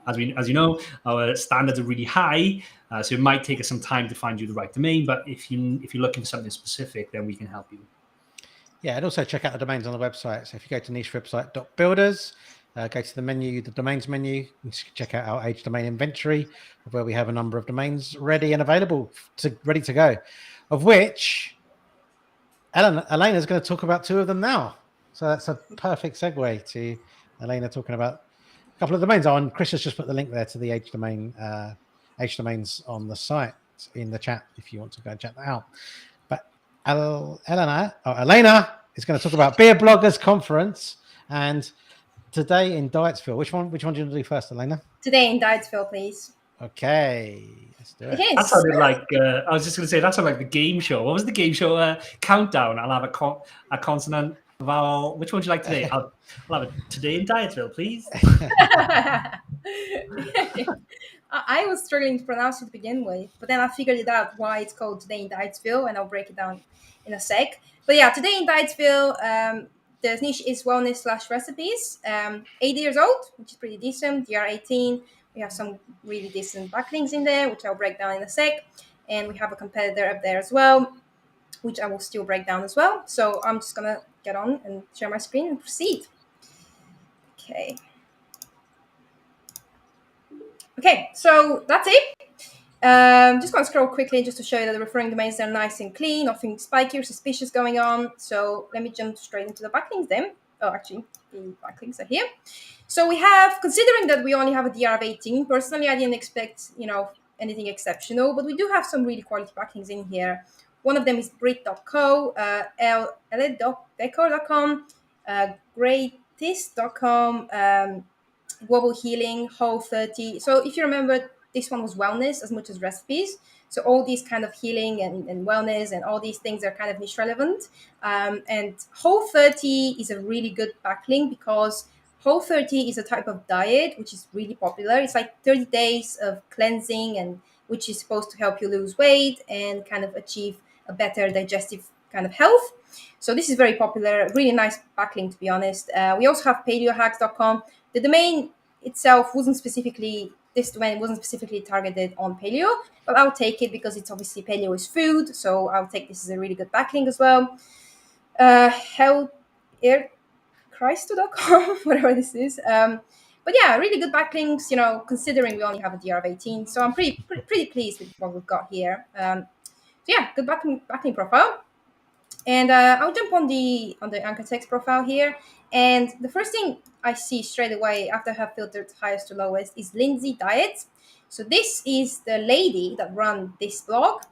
as you know, our standards are really high. So it might take us some time to find you the right domain. But if you're looking for something specific, then we can help you. Yeah, and also check out the domains on the website. So if you go to nichewebsite.builders, go to the menu, the domains menu, and check out our age domain inventory, where we have a number of domains ready and available, ready to go, of which Elena is going to talk about 2 of them now. So that's a perfect segue to Elena talking about a couple of domains. And Chris has just put the link there to the age domains on the site in the chat if you want to go and check that out. But Elena is going to talk about Beer Bloggers Conference and today in Dietsville. Which one do you want to do first, Elena? Today in Dietsville, please. Okay, let's do it. That sounded like I was just going to say that sounded like the game show. What was the game show? Countdown. I'll have a consonant vowel. Which one would you like today? I'll have it today in Dietsville, please. I was struggling to pronounce it to begin with, but then I figured it out why it's called Today in Dietsville, and I'll break it down in a sec. But yeah, Today in Dietsville, the niche is wellness/recipes. 8 years old, which is pretty decent. DR18. We have some really decent backlinks in there, which I'll break down in a sec. And we have a competitor up there as well, which I will still break down as well. So I'm just going to get on and share my screen and proceed. Okay. Okay, so that's it. Just going to scroll quickly just to show you that the referring domains are nice and clean, nothing spiky or suspicious going on. So let me jump straight into the backlinks then. Oh, actually, the backlinks are here. So we have, considering that we only have a DR of 18, personally, I didn't expect, anything exceptional, but we do have some really quality backlinks in here. One of them is Brit.co, LLDecor.com, Greatist.com, Global Healing, Whole 30. So if you remember, this one was wellness as much as recipes. So all these kind of healing and wellness and all these things are kind of niche relevant. And Whole 30 is a really good backlink because Whole 30 is a type of diet which is really popular. It's like 30 days of cleansing, and which is supposed to help you lose weight and kind of achieve a better digestive kind of health. So this is very popular, really nice backlink, to be honest. We also have paleohacks.com. The domain itself wasn't specifically this domain wasn't specifically targeted on paleo, but I'll take it because it's obviously paleo is food. So I'll take this as a really good backlink as well. Christo.com, whatever this is. But yeah, really good backlinks, considering we only have a DR of 18. So I'm pretty pleased with what we've got here. So yeah, good backlink profile. And I'll jump on the anchor text profile here. And the first thing I see straight away after I have filtered highest to lowest is Lindsay Diet. So this is the lady that run this blog.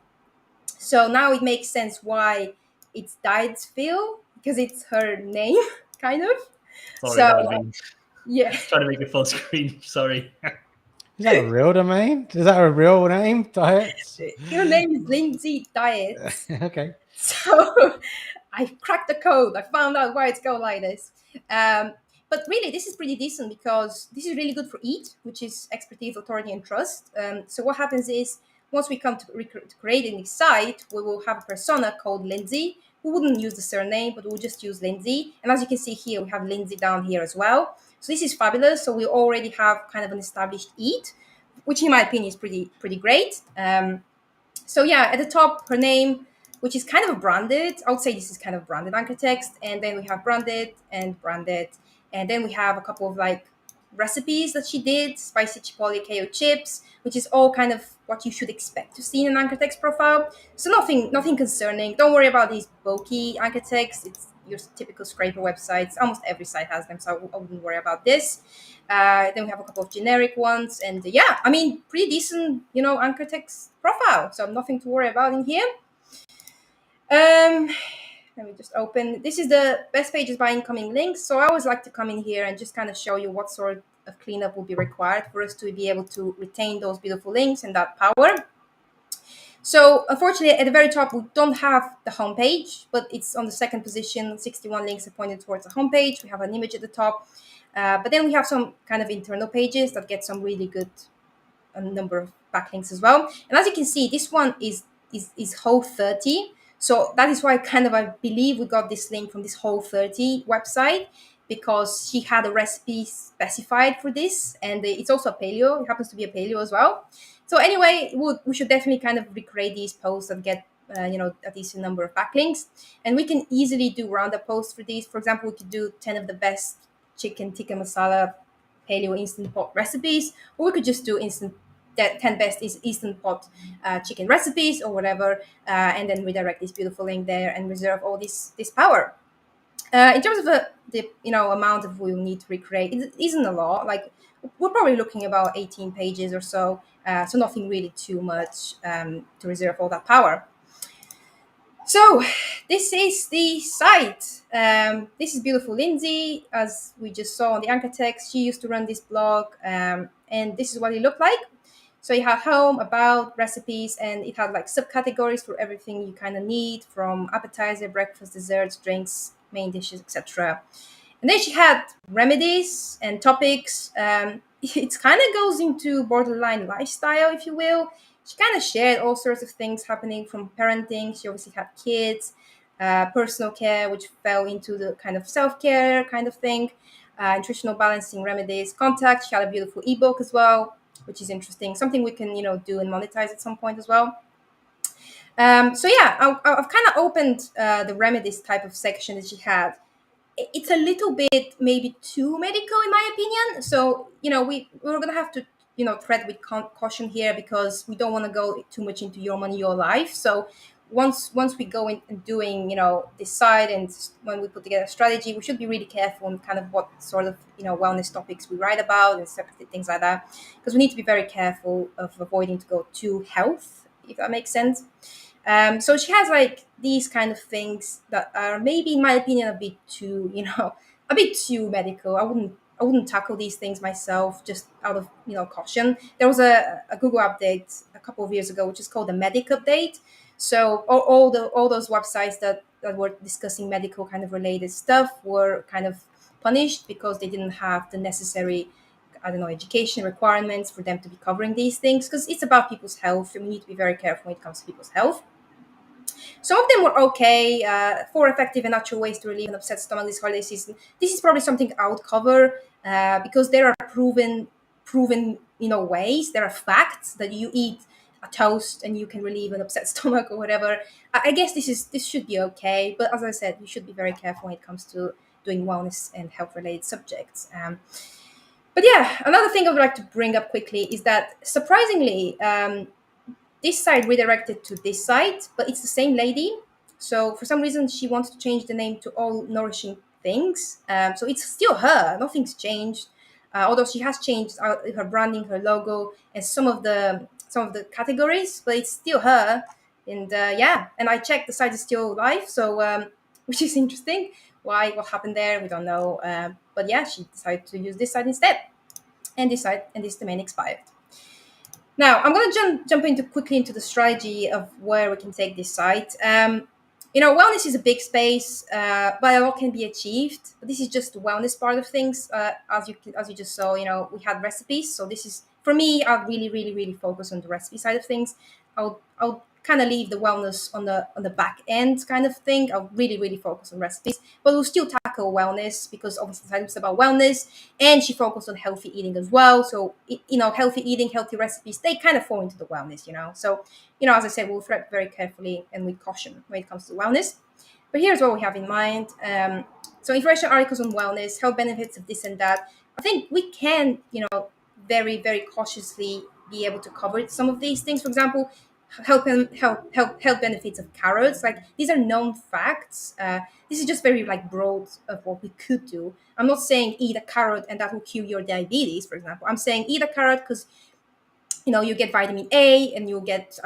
So now it makes sense why it's Diets Phil, because it's her name, kind of. Sorry, yeah. Trying to make it full screen. Sorry. Is that a real domain? Is that a real name? Diets? Your name is Lindsay Diets. Okay. So I cracked the code. I found out why it's going like this. But really, this is pretty decent because this is really good for EAT, which is expertise, authority, and trust. So what happens is once we come to creating this site, we will have a persona called Lindsay. We wouldn't use the surname, but we'll just use Lindsay. And as you can see here, we have Lindsay down here as well. So this is fabulous. So we already have kind of an established EAT, which in my opinion is pretty great. So yeah, at the top, her name, which is kind of branded. I would say this is kind of branded anchor text. And then we have branded and branded. And then we have a couple of like recipes that she did, spicy chipotle KO chips, which is all kind of what you should expect to see in an anchor text profile. So nothing concerning. Don't worry about these bulky anchor texts. It's your typical scraper websites. Almost every site has them, so I wouldn't worry about this. Then we have a couple of generic ones. And yeah, I mean, pretty decent, anchor text profile. So nothing to worry about in here. Let me just open. This is the best pages by incoming links. So I always like to come in here and just kind of show you what sort of cleanup will be required for us to be able to retain those beautiful links and that power. So unfortunately, at the very top, we don't have the homepage, but it's on the second position. 61 links are pointed towards the homepage. We have an image at the top. But then we have some kind of internal pages that get some really good number of backlinks as well. And as you can see, this one is Whole 30. So that is why I believe we got this link from this Whole 30 website, because she had a recipe specified for this, and it's also a paleo. It happens to be a paleo as well. So anyway, we should definitely kind of recreate these posts and get a decent number of backlinks. And we can easily do roundup posts for these. For example, we could do 10 of the best chicken tikka masala paleo instant pot recipes, or we could just do 10 best is instant pot chicken recipes or whatever, and then redirect this beautiful link there and reserve all this power. In terms of the amount of we'll need to recreate, it isn't a lot. Like we're probably looking about 18 pages or so, so nothing really too much to reserve all that power. So this is the site. This is beautiful Lindsay, as we just saw on the anchor text. She used to run this blog, and this is what it looked like. So you have home, about, recipes, and it had like subcategories for everything you kind of need, from appetizer, breakfast, desserts, drinks, main dishes, etc. And then she had remedies and topics. It kind of goes into borderline lifestyle, if you will. She kind of shared all sorts of things happening from parenting. She obviously had kids, personal care, which fell into the kind of self-care kind of thing, nutritional balancing, remedies, contact. She had a beautiful ebook as well, which is interesting. Something we can, do and monetize at some point as well. So yeah, I've kind of opened the remedies type of section that she had. It's a little bit maybe too medical in my opinion. So, we're going to have to, tread with caution here, because we don't want to go too much into your money, your life. So once we go in and doing, this side, and when we put together a strategy, we should be really careful on kind of what sort of, wellness topics we write about and things like that, because we need to be very careful of avoiding to go too health, if that makes sense. So she has like these kind of things that are maybe, in my opinion, a bit too medical. I wouldn't tackle these things myself, just out of caution. There was a Google update a couple of years ago, which is called the Medic Update. So all those websites that were discussing medical kind of related stuff were kind of punished because they didn't have the necessary, education requirements for them to be covering these things, because it's about people's health, and we need to be very careful when it comes to people's health. Some of them were okay. 4 effective and natural ways to relieve an upset stomach this holiday season. This is probably something I would cover because there are proven ways. There are facts that you eat a toast and you can relieve an upset stomach or whatever. I guess this should be okay, but as I said, you should be very careful when it comes to doing wellness and health related subjects. But yeah, another thing I would like to bring up quickly is that surprisingly, this site redirected to this site, but it's the same lady. So for some reason, she wants to change the name to All Nourishing Things. So it's still her. Nothing's changed. Although she has changed her branding, her logo, and some of the categories, but it's still her. And and I checked, the site is still live. So which is interesting. Why? What happened there? We don't know. But yeah, she decided to use this site instead, and this domain expired. Now, I'm going to jump quickly into the strategy of where we can take this site. Wellness is a big space, but a lot can be achieved. But this is just the wellness part of things. As you just saw, we had recipes. So this is, for me, I'll really, really, really focus on the recipe side of things. I'll kind of leave the wellness on the back end kind of thing. I'll really, really focus on recipes, but we'll still tackle wellness because obviously it's about wellness, and she focused on healthy eating as well. So healthy eating, healthy recipes, they kind of fall into the wellness. So as I said, we'll thread very carefully and with caution when it comes to wellness. But here's what we have in mind. So information articles on wellness, health benefits of this and that. I think we can, very, very cautiously be able to cover some of these things. For example, health benefits of carrots. Like, these are known facts. This is just very broad of what we could do. I'm not saying eat a carrot and that will cure your diabetes, for example. I'm saying eat a carrot because you get vitamin A and you'll get,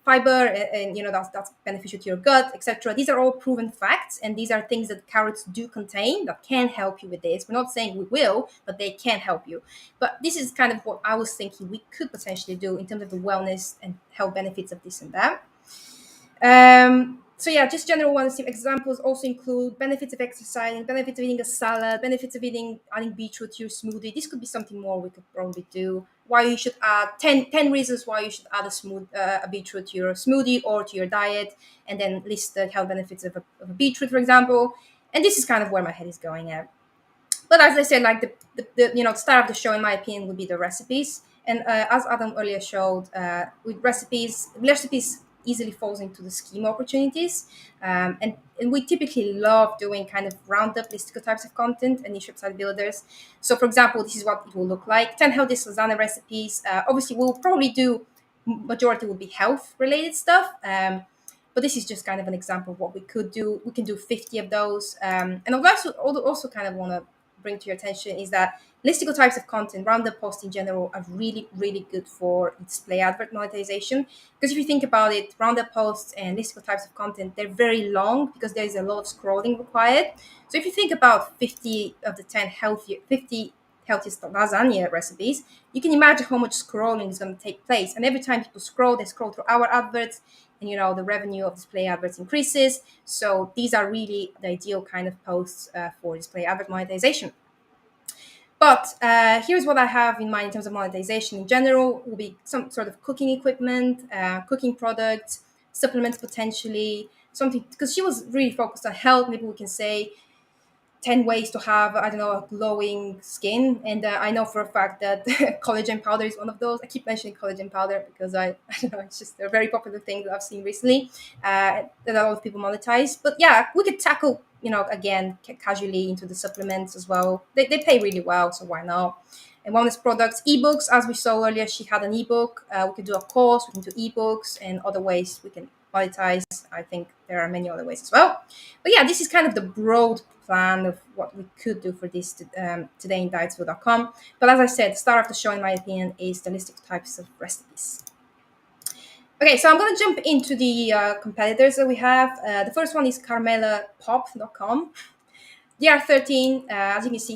fiber, and that's beneficial to your gut, etc. These are all proven facts, and these are things that carrots do contain that can help you with this. We're not saying we will, but they can help you. But this is kind of what I was thinking we could potentially do in terms of the wellness and health benefits of this and that. So yeah, just general wellness examples also include benefits of exercising, benefits of eating a salad, benefits of adding beetroot to your smoothie. This could be something more we could probably do. Why you should add 10 reasons why you should add a beetroot to your smoothie or to your diet, and then list the health benefits of a beetroot, for example. And this is kind of where my head is going at. But as I said, the star of the show, in my opinion, would be the recipes. And as Adam earlier showed, with recipes easily falls into the schema opportunities. And we typically love doing kind of roundup listicle types of content and niche website builders. So for example, this is what it will look like. 10 healthiest lasagna recipes. Obviously, we'll probably do, majority will be health related stuff. But this is just kind of an example of what we could do. We can do 50 of those. And I also kind of want to bring to your attention is that listicle types of content, roundup posts in general, are really, really good for display advert monetization. Because if you think about it, roundup posts and listicle types of content, they're very long because there is a lot of scrolling required. So if you think about 50 of the 50 healthiest lasagna recipes, you can imagine how much scrolling is going to take place. And every time people scroll, they scroll through our adverts, and the revenue of display adverts increases. So these are really the ideal kind of posts for display advert monetization. But here's what I have in mind in terms of monetization in general. Will be some sort of cooking equipment, cooking products, supplements potentially, something, because she was really focused on health. Maybe we can say 10 ways to have, a glowing skin. And I know for a fact that collagen powder is one of those. I keep mentioning collagen powder because I don't know, it's just a very popular thing that I've seen recently that a lot of people monetize. But yeah, we could tackle, again, casually into the supplements as well. They pay really well, so why not? And wellness products, ebooks, as we saw earlier, she had an ebook. We could do a course, we can do ebooks, and other ways we can monetize. I think there are many other ways as well. But yeah, this is kind of the broad plan of what we could do for this today in dietsfood.com. But as I said, the star of the show, in my opinion, is the list of types of recipes. Okay, so I'm going to jump into the competitors that we have. The first one is carmelapop.com. They are 13, as you can see,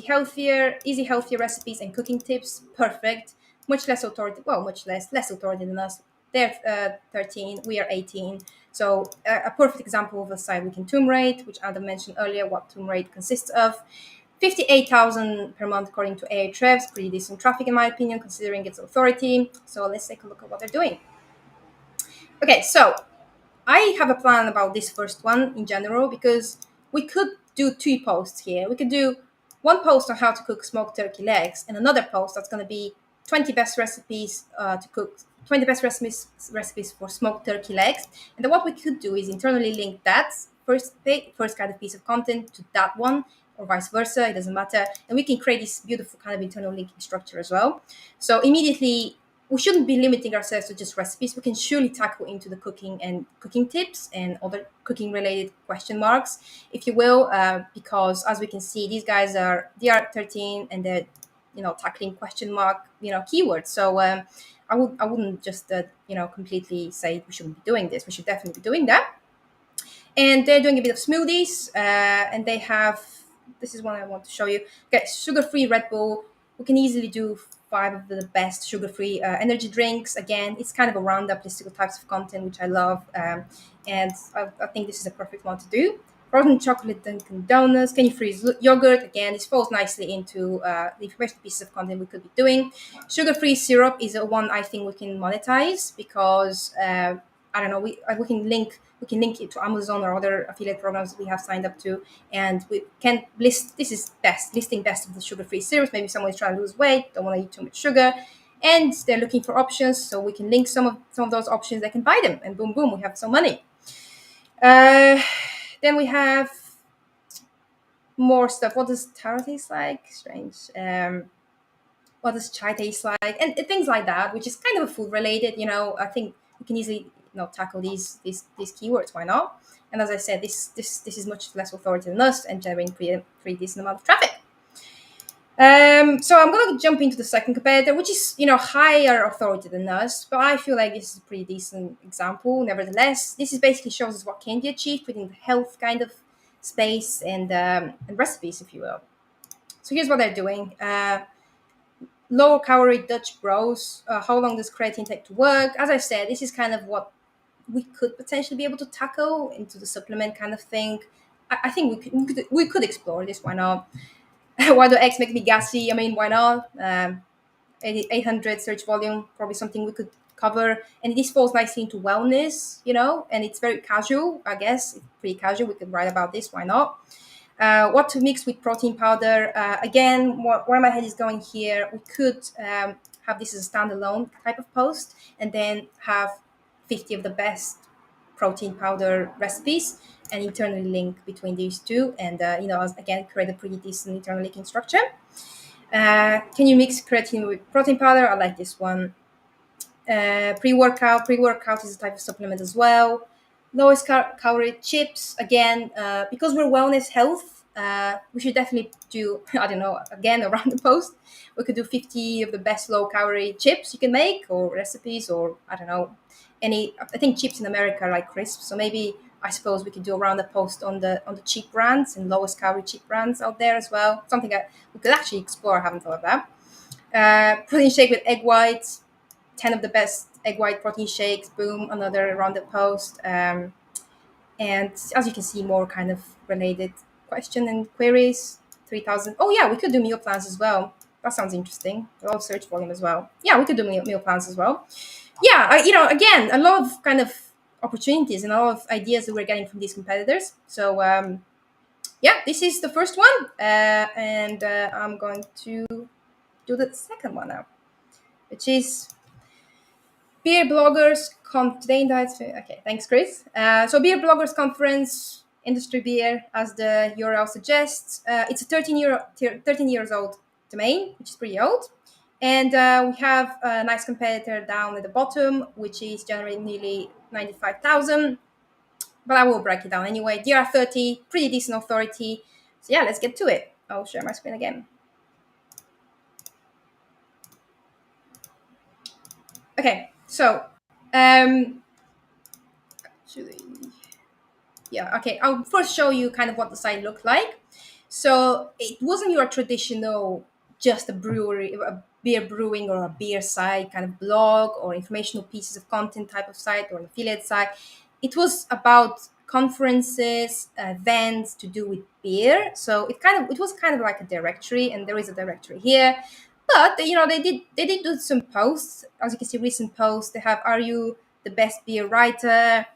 easy healthier recipes and cooking tips. Perfect. Much less authority than us. They're 13, we are 18. So a perfect example of a site we can tomb rate, which Adam mentioned earlier what tomb rate consists of. 58,000 per month according to Ahrefs. Pretty decent traffic in my opinion, considering its authority. So let's take a look at what they're doing. Okay, so I have a plan about this first one in general because we could do 2 posts here. We could do one post on how to cook smoked turkey legs and another post that's going to be 20 best recipes to cook, 20 best recipes for smoked turkey legs. And then what we could do is internally link that first kind of piece of content to that one, or vice versa, it doesn't matter. And we can create this beautiful kind of internal linking structure as well. So immediately, we shouldn't be limiting ourselves to just recipes. We can surely tackle into the cooking and cooking tips and other cooking related question marks, if you will, because as we can see, these guys are DR13 and they're tackling question mark keywords. So I wouldn't just completely say we shouldn't be doing this. We should definitely be doing that. And they're doing a bit of smoothies, and they have, this is one I want to show you. Okay, sugar-free Red Bull. We can easily do 5 of the best sugar-free energy drinks. Again, it's kind of a roundup listicle types of content, which I love, and I think this is a perfect one to do. Frozen chocolate Dunkin' Donuts. Can you freeze yogurt? Again, this falls nicely into the information pieces of content we could be doing. Sugar-free syrup is a one I think we can monetize, because I don't know, we can link it to Amazon or other affiliate programs we have signed up to, and we can list, this is listing best of the sugar-free syrups. Maybe someone is trying to lose weight, don't want to eat too much sugar, and they're looking for options, so we can link some of those options. They can buy them, and boom, boom, we have some money. Then we have more stuff. What does taro taste like? Strange. What does chai taste like? And things like that, which is kind of food related. I think we can easily tackle these keywords. Why not? And as I said, this is much less authority than us and generating pretty decent amount of traffic. So I'm going to jump into the second competitor, which is higher authority than us, but I feel like this is a pretty decent example. Nevertheless, this is basically shows us what can be achieved within the health kind of space and recipes, if you will. So here's what they're doing. Low calorie Dutch bros. How long does creatine take to work? As I said, this is kind of what we could potentially be able to tackle into the supplement kind of thing. I think we could explore this. Why not? Why do eggs make me gassy? I mean, why not? 800 search volume, probably something we could cover. And this falls nicely into wellness, and it's very casual, I guess. It's pretty casual. We could write about this. Why not? What to mix with protein powder. Again, where my head is going here, we could have this as a standalone type of post, and then have 50 of the best protein powder recipes and internally link between these two, and again, create a pretty decent internal linking structure. Can you mix creatine with protein powder? I like this one. Pre-workout is a type of supplement as well. Lowest calorie chips, again, because we're wellness health, we should definitely do, I don't know, again, around the post, we could do 50 of the best low calorie chips you can make, or recipes, or I don't know, I think chips in America are like crisps, so maybe I suppose we could do around the post on the cheap brands and lowest calorie cheap brands out there as well. Something that we could actually explore. I haven't thought of that. Protein shake with egg whites. 10 of the best egg white protein shakes. Boom, another rounded post. And as you can see, more kind of related question and queries. 3,000. Oh yeah, we could do meal plans as well. That sounds interesting. A lot of search volume as well. Yeah, we could do meal plans as well. Yeah, again, a lot of kind of opportunities and a lot of ideas that we're getting from these competitors. So yeah, this is the first one, and I'm going to do the second one now, which is Beer Bloggers Today in Diet. Okay, thanks, Chris. So Beer Bloggers Conference, Industry Beer, as the URL suggests. It's a 13 years old domain, which is pretty old. And we have a nice competitor down at the bottom, which is generating nearly 95,000. But I will break it down anyway. DR30, pretty decent authority. So yeah, let's get to it. I'll share my screen again. Okay, so I'll first show you kind of what the site looked like. So it wasn't your traditional just a beer brewing or a beer site kind of blog or informational pieces of content type of site or an affiliate site. It was about conferences, events to do with beer. So it was kind of like a directory, and there is a directory here. But they did do some posts. As you can see, recent posts. They have, are you the best beer writer?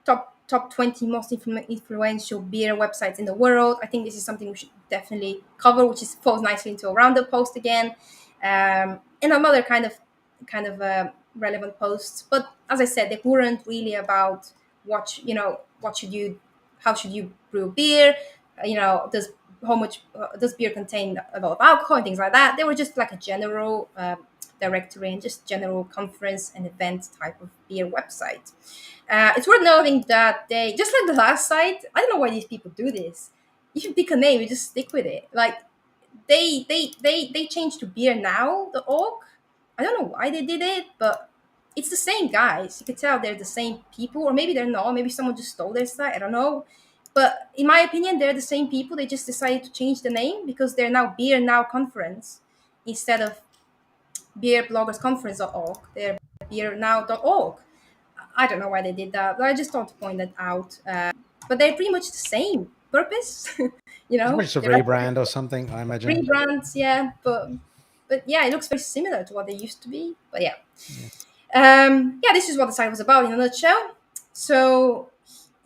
Top 20 most influential beer websites in the world. I think this is something we should definitely cover, which falls nicely into a roundup post again. and another kind of relevant posts. But as I said, they weren't really about how should you brew beer, does beer contain a lot of alcohol and things like that. They were just like a general directory and just general conference and event type of beer website. It's worth noting that they, just like the last site, I don't know why these people do this. You should pick a name, you just stick with it. Like they changed to beernow.org. I don't know why they did it, but it's the same guys. You could tell they're the same people, or maybe they're not. Maybe someone just stole their site. I don't know. But in my opinion, they're the same people. They just decided to change the name because they're now Beer Now Conference instead of beerbloggersconference.org. They're beernow.org. I don't know why they did that, but I just thought to point that out. But they're pretty much the same purpose, It's a rebrand or something, I imagine. Rebrands, yeah, but yeah, it looks very similar to what they used to be. But yeah, this is what the site was about in a nutshell. So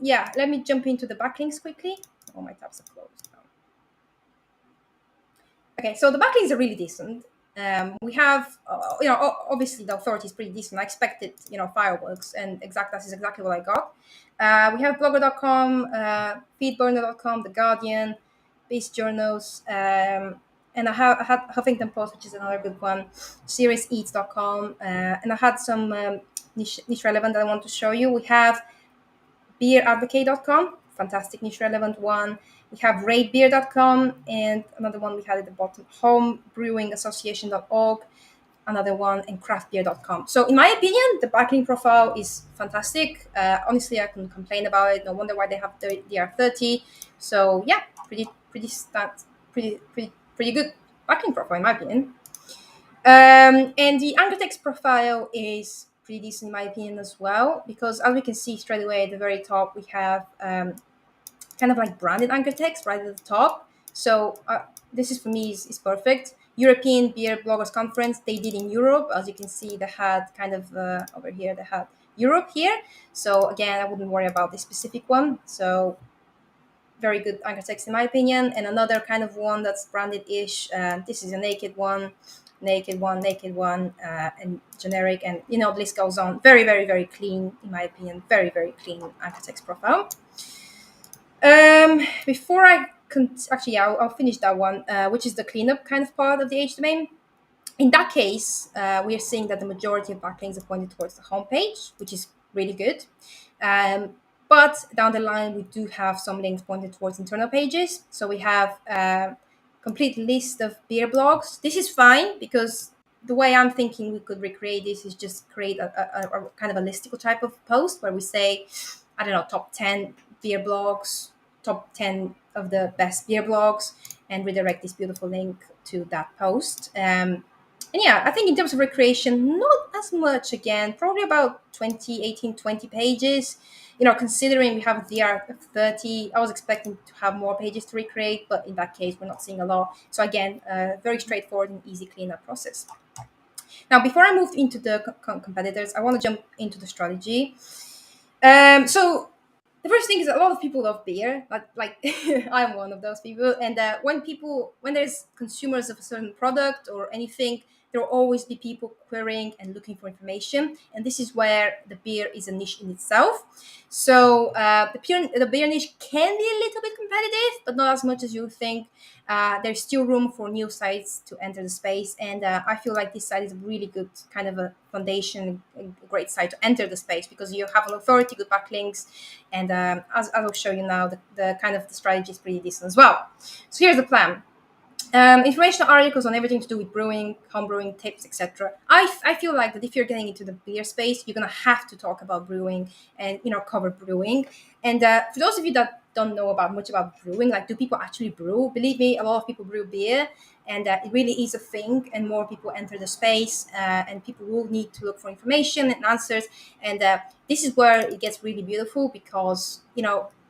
yeah, let me jump into the backlinks quickly. All my tabs are closed now. Okay, so the backlinks are really decent. We have, obviously the authority is pretty decent. I expected, fireworks, and that is exactly what I got. We have blogger.com, feedburner.com, The Guardian, Base Journals, and I had Huffington Post, which is another good one, seriouseats.com, and I had some niche relevant that I want to show you. We have beeradvocate.com, fantastic niche relevant one. We have ratebeer.com, and another one we had at the bottom, homebrewingassociation.org, another one, and craftbeer.com. So in my opinion, the backlink profile is fantastic. Honestly, I couldn't complain about it. No wonder why they have the DR30. So yeah, pretty good backlink profile in my opinion. And the anchor text profile is pretty decent in my opinion as well, because as we can see straight away at the very top, we have kind of like branded anchor text right at the top. So this is, for me, is perfect. European Beer Bloggers Conference, they did in Europe. As you can see, they had kind of over here, they had Europe here. So again, I wouldn't worry about this specific one. So very good anchor text in my opinion. And another kind of one that's branded-ish. This is a naked one, and generic, and the list goes on. Very, very, very clean in my opinion. Very, very clean anchor text profile. Before I I'll finish that one, which is the cleanup kind of part of the H domain. In that case, we are seeing that the majority of backlinks are pointed towards the homepage, which is really good. But down the line, we do have some links pointed towards internal pages. So we have a complete list of beer blogs. This is fine because the way I'm thinking we could recreate this is just create a kind of a listicle type of post where we say, I don't know, top 10 beer blogs, top 10 of the best beer blogs, and redirect this beautiful link to that post. And yeah, I think in terms of recreation, not as much again, probably about 20 pages. Considering we have a DR of 30, I was expecting to have more pages to recreate, but in that case, we're not seeing a lot. So again, very straightforward and easy cleanup process. Now, before I move into the competitors, I want to jump into the strategy. So the first thing is a lot of people love beer, like I'm one of those people. And when there's consumers of a certain product or anything, there will always be people querying and looking for information. And this is where the beer is a niche in itself. So the beer niche can be a little bit competitive, but not as much as you think. There's still room for new sites to enter the space. And I feel like this site is a really good kind of a foundation, a great site to enter the space because you have an authority, good backlinks. And as I will show you now, the kind of the strategy is pretty decent as well. So here's the plan. Informational articles on everything to do with brewing, home brewing tips, etc. I feel like that if you're getting into the beer space, you're gonna have to talk about brewing and cover brewing. And for those of you that don't know much about brewing, like, do people actually brew? Believe me, a lot of people brew beer, and it really is a thing. And more people enter the space, and people will need to look for information and answers. And this is where it gets really beautiful because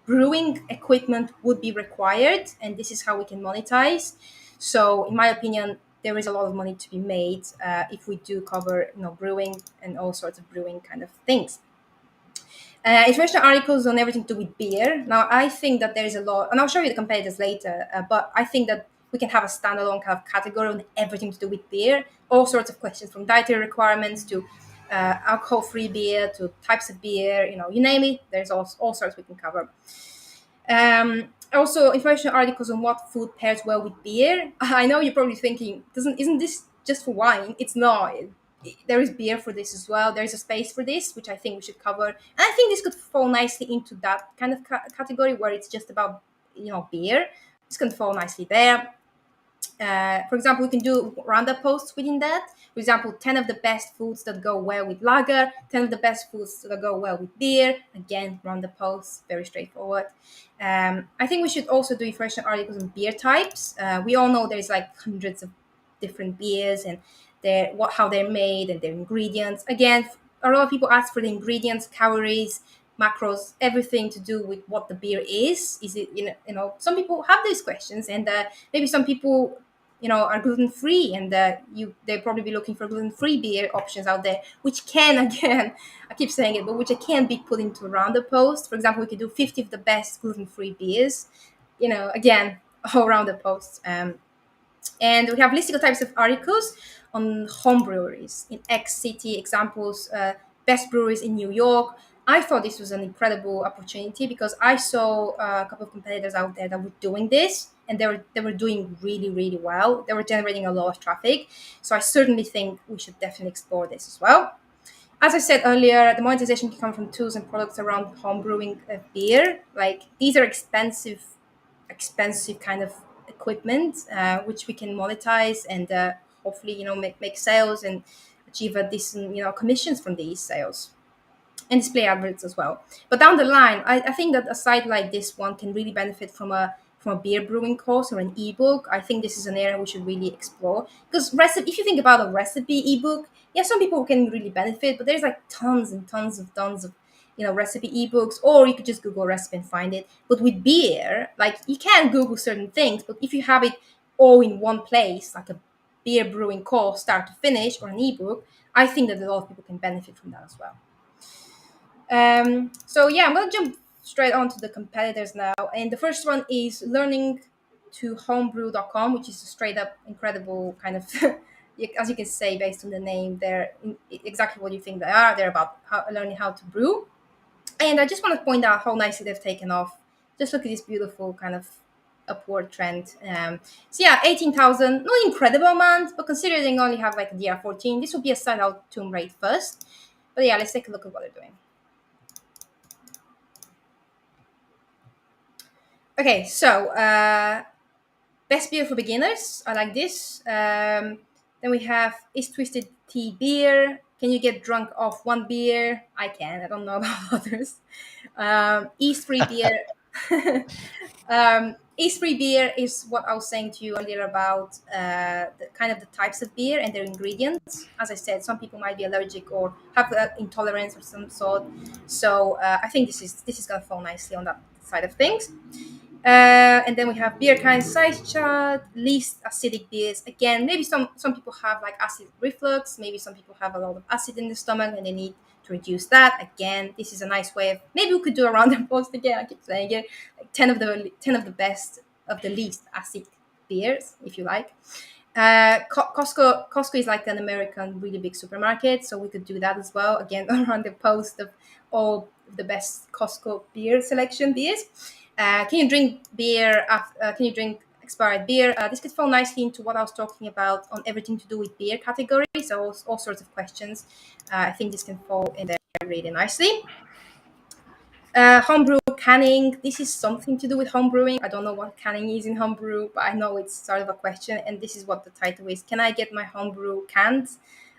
brewing equipment would be required, and this is how we can monetize. So in my opinion, there is a lot of money to be made if we do cover brewing and all sorts of brewing kind of things. Informational articles on everything to do with beer. Now, I think that there is a lot, and I'll show you the competitors later, but I think that we can have a standalone kind of category on everything to do with beer. All sorts of questions, from dietary requirements to alcohol-free beer to types of beer. You name it. There's all sorts we can cover. Also, information articles on what food pairs well with beer. I know you're probably thinking, isn't this just for wine? It's not. There is beer for this as well. There is a space for this, which I think we should cover. And I think this could fall nicely into that kind of category where it's just about, beer. This can fall nicely there. For example, we can do roundup posts within that. For example, 10 of the best foods that go well with lager, 10 of the best foods that go well with beer. Again, roundup posts, very straightforward. I think we should also do information articles on beer types. We all know there's like hundreds of different beers and how they're made and their ingredients. Again, a lot of people ask for the ingredients, calories, macros, everything to do with what the beer is. Is it, some people have these questions, and maybe some people, are gluten-free, and they'll probably be looking for gluten-free beer options out there, which can, again, I keep saying it, but which can be put into a roundup post. For example, we could do 50 of the best gluten-free beers, again, all roundup posts. And we have listicle types of articles on home breweries in X city, examples, best breweries in New York. I thought this was an incredible opportunity because I saw a couple of competitors out there that were doing this, and they were doing really, really well. They were generating a lot of traffic. So I certainly think we should definitely explore this as well. As I said earlier, the monetization can come from tools and products around home brewing beer. Like, these are expensive kind of equipment, which we can monetize and hopefully, make sales and achieve a decent, commissions from these sales. And display adverts as well. But down the line, I think that a site like this one can really benefit from a beer brewing course or an ebook. I think this is an area we should really explore, because if you think about a recipe ebook, yeah, some people can really benefit, but there's like tons and tons of recipe ebooks, or you could just Google recipe and find it. But with beer, like, you can Google certain things, but if you have it all in one place, like a beer brewing course, start to finish, or an ebook, I think that a lot of people can benefit from that as well. So yeah, I'm going to jump straight on to the competitors now. And the first one is learning2homebrew.com, which is a straight up incredible kind of, as you can say, based on the name, they're exactly what you think they are. They're about learning how to brew. And I just want to point out how nicely they've taken off. Just look at this beautiful kind of upward trend. So yeah, 18,000, not incredible amount, but considering they only have like a DR14, this will be a standout tomb rate first. But yeah, let's take a look at what they're doing. Okay, so best beer for beginners. I like this. Then we have Is Twisted Tea beer? Can you get drunk off one beer? I can. I don't know about others. Yeast-free beer. Yeast-free beer is what I was saying to you earlier about the types of beer and their ingredients. As I said, some people might be allergic or have intolerance of some sort. So I think this is going to fall nicely on that side of things. And then we have beer kind size chart, least acidic beers. Again, maybe some people have like acid reflux. Maybe some people have a lot of acid in the stomach and they need to reduce that. Again, this is a nice way of, maybe we could do a roundup post again. I keep saying it, like 10 of the best of the least acid beers, if you like. Costco is like an American really big supermarket, so we could do that as well. Again, around the post of all the best Costco beer selection beers. Can you drink beer? Can you drink expired beer? This could fall nicely into what I was talking about on everything to do with beer category. So all sorts of questions. I think this can fall in there really nicely. Homebrew canning. This is something to do with homebrewing. I don't know what canning is in homebrew, but I know it's sort of a question. And this is what the title is. Can I get my homebrew canned?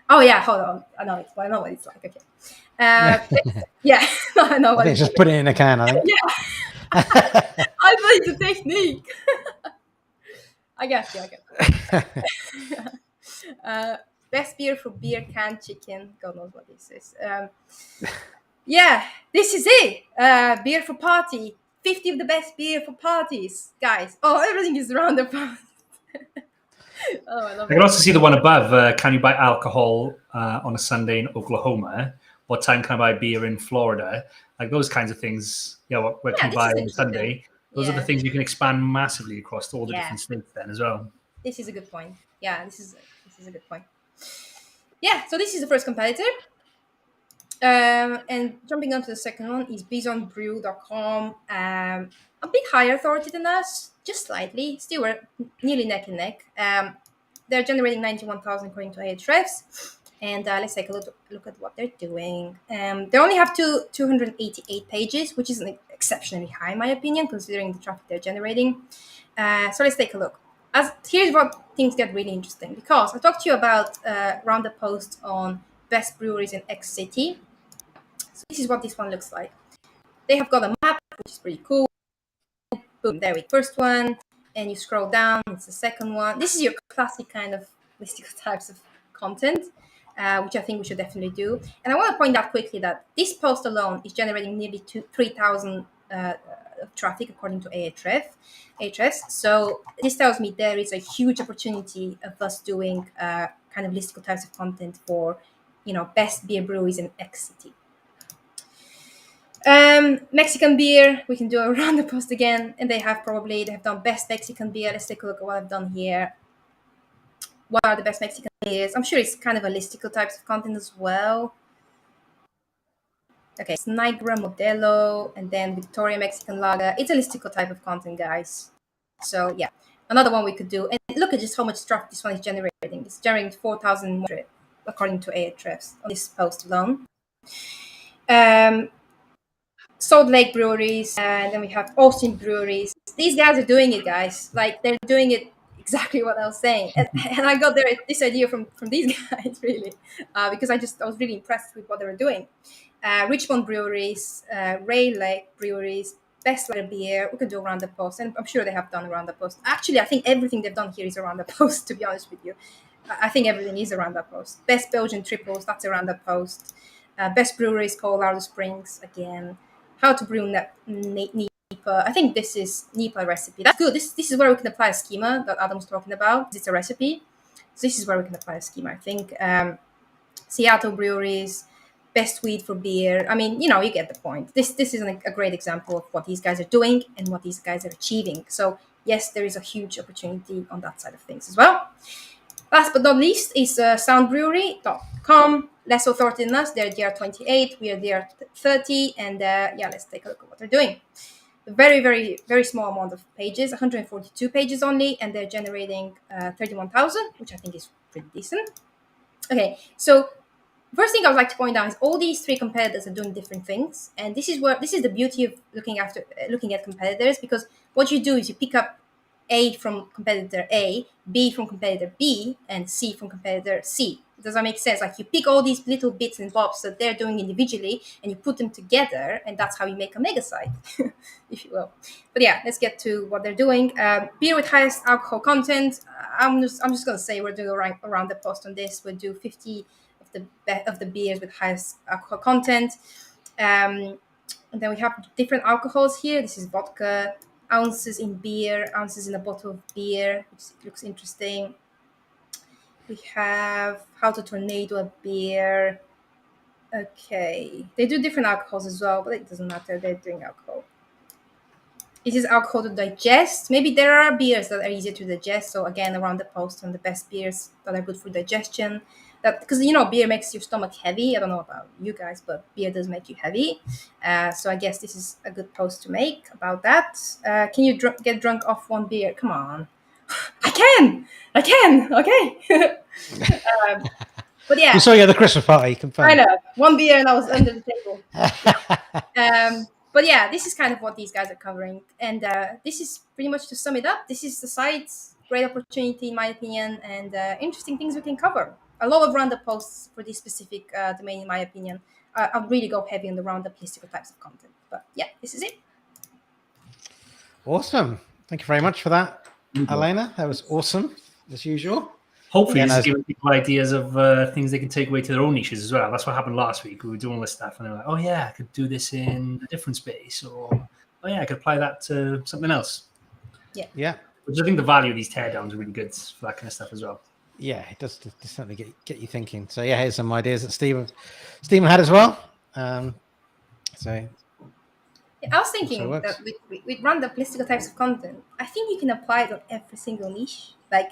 Oh yeah, hold on. I know what it's like. Okay. Yeah, I know. I think just put it in a can. I think. Yeah. I thought it's a technique. I guess. Best beer for beer can chicken. God knows what this is. Yeah, this is it. Beer for party. 50 of the best beer for parties, guys. Oh, everything is around the post. Oh, I love it. I can also see the one above. Can you buy alcohol on a Sunday in Oklahoma? What time can I buy beer in Florida? Like those kinds of things. Yeah, where can you buy on Sunday? Those are the Yeah. things you can expand massively across all the Yeah. different states then as well. This is a good point. Yeah, this is a good point. Yeah, so this is the first competitor. And jumping on to the second one is bisonbrew.com. A bit higher authority than us, just slightly. Still, we're nearly neck and neck. They're generating 91,000 according to Ahrefs. And let's take a look at what they're doing. They only have 288 pages, which isn't exceptionally high, in my opinion, considering the traffic they're generating. So let's take a look. Here's what things get really interesting, because I talked to you about roundup post on best breweries in X city. So this is what this one looks like. They have got a map, which is pretty cool. Boom, there we go. First one, and you scroll down, it's the second one. This is your classic kind of listicle types of content, which I think we should definitely do. And I want to point out quickly that this post alone is generating nearly 3,000 traffic according to Ahrefs. So this tells me there is a huge opportunity of us doing kind of listicle types of content for, best beer breweries in X city. Mexican beer, we can do a roundup post again, and they have done best Mexican beer. Let's take a look at what I've done here. What are the best Mexican beers? I'm sure it's kind of a listicle types of content as well. Okay, it's Niagara Modelo, and then Victoria Mexican Lager. It's a listicle type of content, guys. So yeah, another one we could do. And look at just how much traffic this one is generating. It's generating 4,000 according to Ahrefs on this post alone. Salt Lake Breweries, and then we have Austin Breweries. These guys are doing it, guys. Like, they're doing it exactly what I was saying. And I got this idea from these guys, really, because I was really impressed with what they were doing. Richmond Breweries, Ray Lake Breweries, Best Lager Beer. We could do a roundup post, and I'm sure they have done a roundup post. Actually, I think everything they've done here is a roundup post, to be honest with you. I think everything is a roundup post. Best Belgian Triples, that's a roundup post. Best Breweries, Colorado Springs, again. How to brew NEPA. I think this is NEPA recipe. That's good. This is where we can apply a schema that Adam was talking about. It's a recipe. So this is where we can apply a schema, I think. Seattle Breweries, best weed for beer. I mean, you get the point. This is a great example of what these guys are doing and what these guys are achieving. So yes, there is a huge opportunity on that side of things as well. Last but not least is soundbrewery.com. Less authority than us. They're DR28. We are DR30. And let's take a look at what they're doing. A very, very, very small amount of pages, 142 pages only, and they're generating 31,000, which I think is pretty decent. Okay, so first thing I would like to point out is all these three competitors are doing different things, and this is the beauty of looking at competitors, because what you do is you pick up A from competitor A, B from competitor B, and C from competitor C. Does that make sense? Like, you pick all these little bits and bobs that they're doing individually, and you put them together, and that's how you make a mega site, if you will. But yeah, let's get to what they're doing. Beer with highest alcohol content. I'm just gonna say we're doing around the post on this. We'll do 50 of the beers with highest alcohol content. And then we have different alcohols here. This is vodka. Ounces in beer, ounces in a bottle of beer, which looks interesting. We have how to tornado a beer. Okay, they do different alcohols as well, but it doesn't matter. They're doing alcohol. This is alcohol to digest. Maybe there are beers that are easier to digest. So again, around the post on the best beers that are good for digestion. Because beer makes your stomach heavy. I don't know about you guys, but beer does make you heavy. So I guess this is a good post to make about that. Can you get drunk off one beer? Come on. I can. Okay. But yeah. We saw you at the Christmas party. Confirmed. I know. One beer and I was under the table. But yeah, this is kind of what these guys are covering. And this is pretty much, to sum it up, this is the site. Great opportunity, in my opinion, and interesting things we can cover. A lot of roundup posts for this specific domain, in my opinion. I'll really go heavy on the roundup listicle types of content. But yeah, this is it. Awesome. Thank you very much for that, Elena. That was awesome, as usual. Hopefully, this is giving people ideas of things they can take away to their own niches as well. That's what happened last week. We were doing all this stuff, and they're like, "Oh yeah, I could do this in a different space," or "Oh yeah, I could apply that to something else." Yeah. Which I think the value of these teardowns are really good for that kind of stuff as well. Yeah, it does certainly get you thinking. So yeah, here's some ideas that Stephen had as well. So I was thinking works. that with random political types of content, I think you can apply it on every single niche. Like,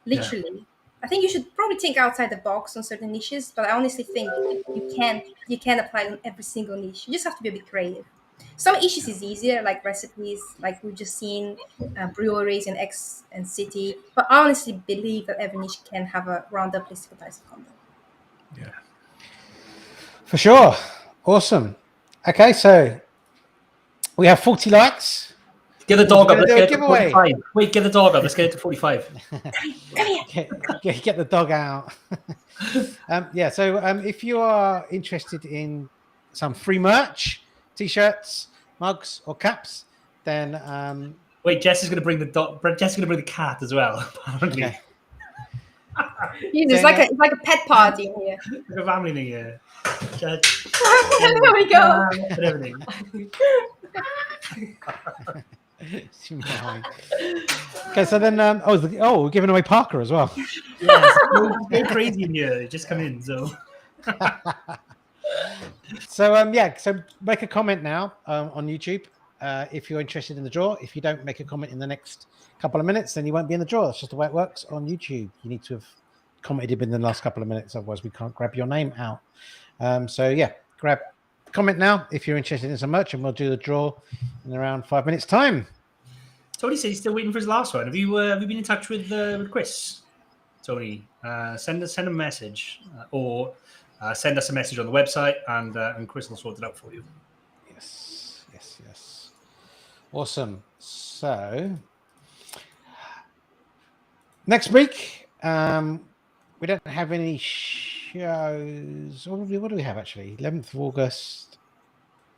literally. I think you should probably think outside the box on certain niches, but I honestly think you can apply it on every single niche. You just have to be a bit creative. Some issues is easier, like recipes, like we've just seen breweries in X and City. But I honestly believe that every niche can have a roundup political types of content. Yeah. For sure. Awesome. Okay, so we have 40 likes. Get the dog up. Let's do a get it to giveaway. 45. Wait, get the dog up. Let's get it to 45. Come here. Get the dog out. So if you are interested in some free merch, t-shirts, mugs, or caps, then Wait, Jess is going to bring the dog. Jess is going to bring the cat as well. Apparently, okay. It's like a pet party in here. like a family thing here. There we go. And everything. Okay, so then we're giving away Parker as well. Yes, go crazy in here. Just come in. So So make a comment now on YouTube if you're interested in the draw. If you don't make a comment in the next couple of minutes, then you won't be in the draw. That's just the way it works on YouTube. You need to have commented within the last couple of minutes, otherwise we can't grab your name out. Comment now if you're interested in some merch, and we'll do the draw in around 5 minutes time. Tony says he's still waiting for his last one. Have you been in touch with Chris? Tony, send a message or send us a message on the website, and Chris will sort it out for you. Yes. Awesome. So next week, we don't have any shows. What do we have actually? 11th of August.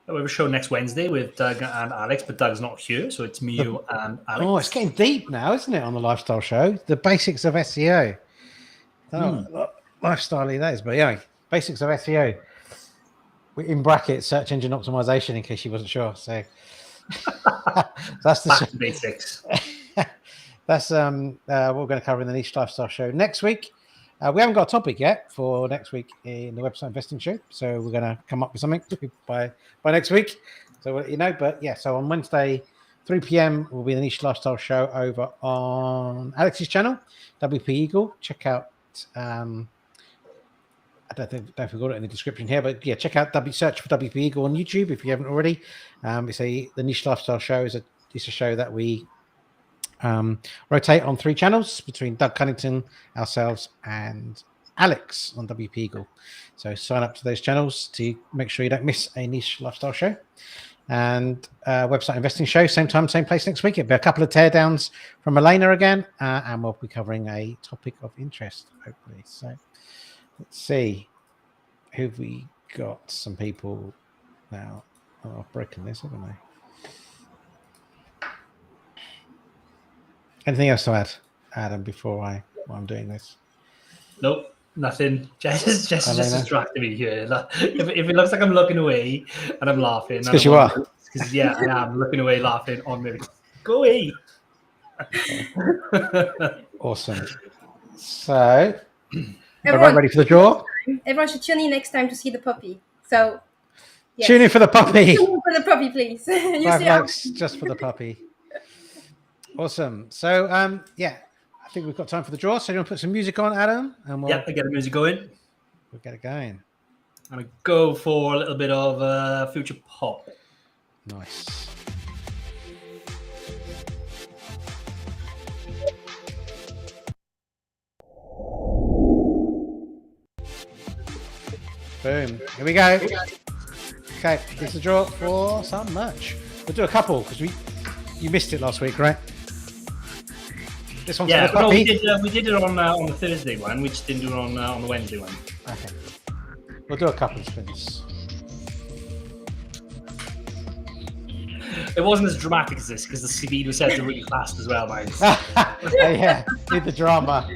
We have a show next Wednesday with Doug and Alex, but Doug's not here, so it's me, you, and Alex. Oh, it's getting deep now, isn't it, on the lifestyle show? The basics of SEO. I don't know what lifestyle-y that is, but yeah, basics of SEO. In brackets, search engine optimization, in case you wasn't sure. So that's the Back to basics. That's what we're going to cover in the niche lifestyle show next week. We haven't got a topic yet for next week in the website investing show, so we're going to come up with something by next week. So we'll let you know. But yeah, so on Wednesday, 3 p.m. will be the niche lifestyle show over on Alex's channel, WP Eagle. Check out. I don't know if we've got it in the description here, but yeah, check out search for WP Eagle on YouTube if you haven't already. The niche lifestyle show is a show that we rotate on 3 channels between Doug Cunnington, ourselves, and Alex on WP Eagle. So sign up to those channels to make sure you don't miss a niche lifestyle show. And website investing show, same time, same place next week. It'll be a couple of teardowns from Elena again, and we'll be covering a topic of interest, hopefully. So let's see. Who've we got? Some people now. Oh, I've broken this, haven't I? Anything else to add, Adam, before I'm doing this? Nope, nothing. Jess is just distracting me here. If it looks like I'm looking away and I'm laughing, it's because you are. Because I am looking away, laughing on me. Go away. Awesome. So, everyone ready for the draw? Everyone should tune in next time to see the puppy. So, yes. Tune in for the puppy. Tune in for the puppy, please. 5 likes just for the puppy. Awesome. So, I think we've got time for the draw. So, you want to put some music on, Adam? And I get the music going. We'll get it going. I'm going to go for a little bit of future pop. Nice. Boom. Here we go. Okay, it's a draw for some merch. We'll do a couple because you missed it last week, right? This one's for the puppy. We did it on the Thursday one. We just didn't do it on the Wednesday one. Okay. We'll do a couple of spins. It wasn't as dramatic as this because the speed was set to really fast as well, mate. Yeah, need the drama.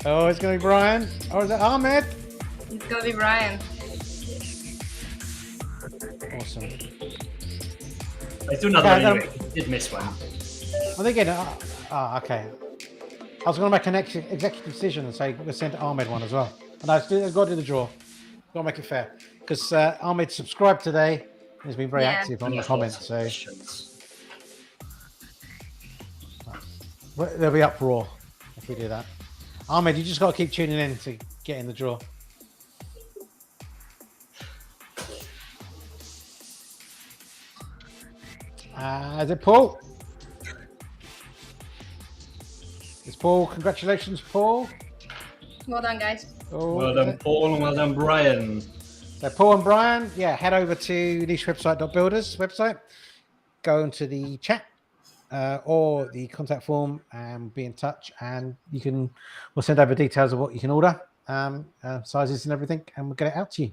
Oh, it's going to be Brian. Or is it Ahmed? It's going to be Brian. Awesome. Let's do another one anyway. Did miss one. I'm thinking, okay. I was going to make an executive decision and say we'll send Ahmed one as well. And I've got to do the draw. Got to make it fair. Because Ahmed subscribed today He's been very Yeah. active on the Lots comments, of so questions. there'll be uproar if we do that. Ahmed, you just got to keep tuning in to get in the draw. Is it Paul? It's Paul. Congratulations, Paul. Well done, guys. Oh, Well done, Paul, and well done, Brian. So Paul and Brian, yeah, head over to nichewebsite.builders website, go into the chat or the contact form and be in touch, and we'll send over details of what you can order, sizes and everything, and we'll get it out to you.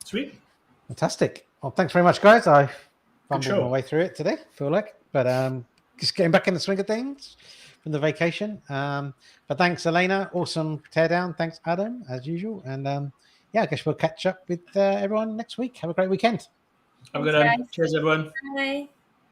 Sweet. Fantastic. Well, thanks very much, guys. I fumbled show. my way through it today, feel like, but just getting back in the swing of things from the vacation. But thanks, Elena. Awesome teardown. Thanks, Adam, as usual. And yeah, I guess we'll catch up with everyone next week. Have a great weekend. Have a good Thanks, one. guys. Cheers, everyone. Bye.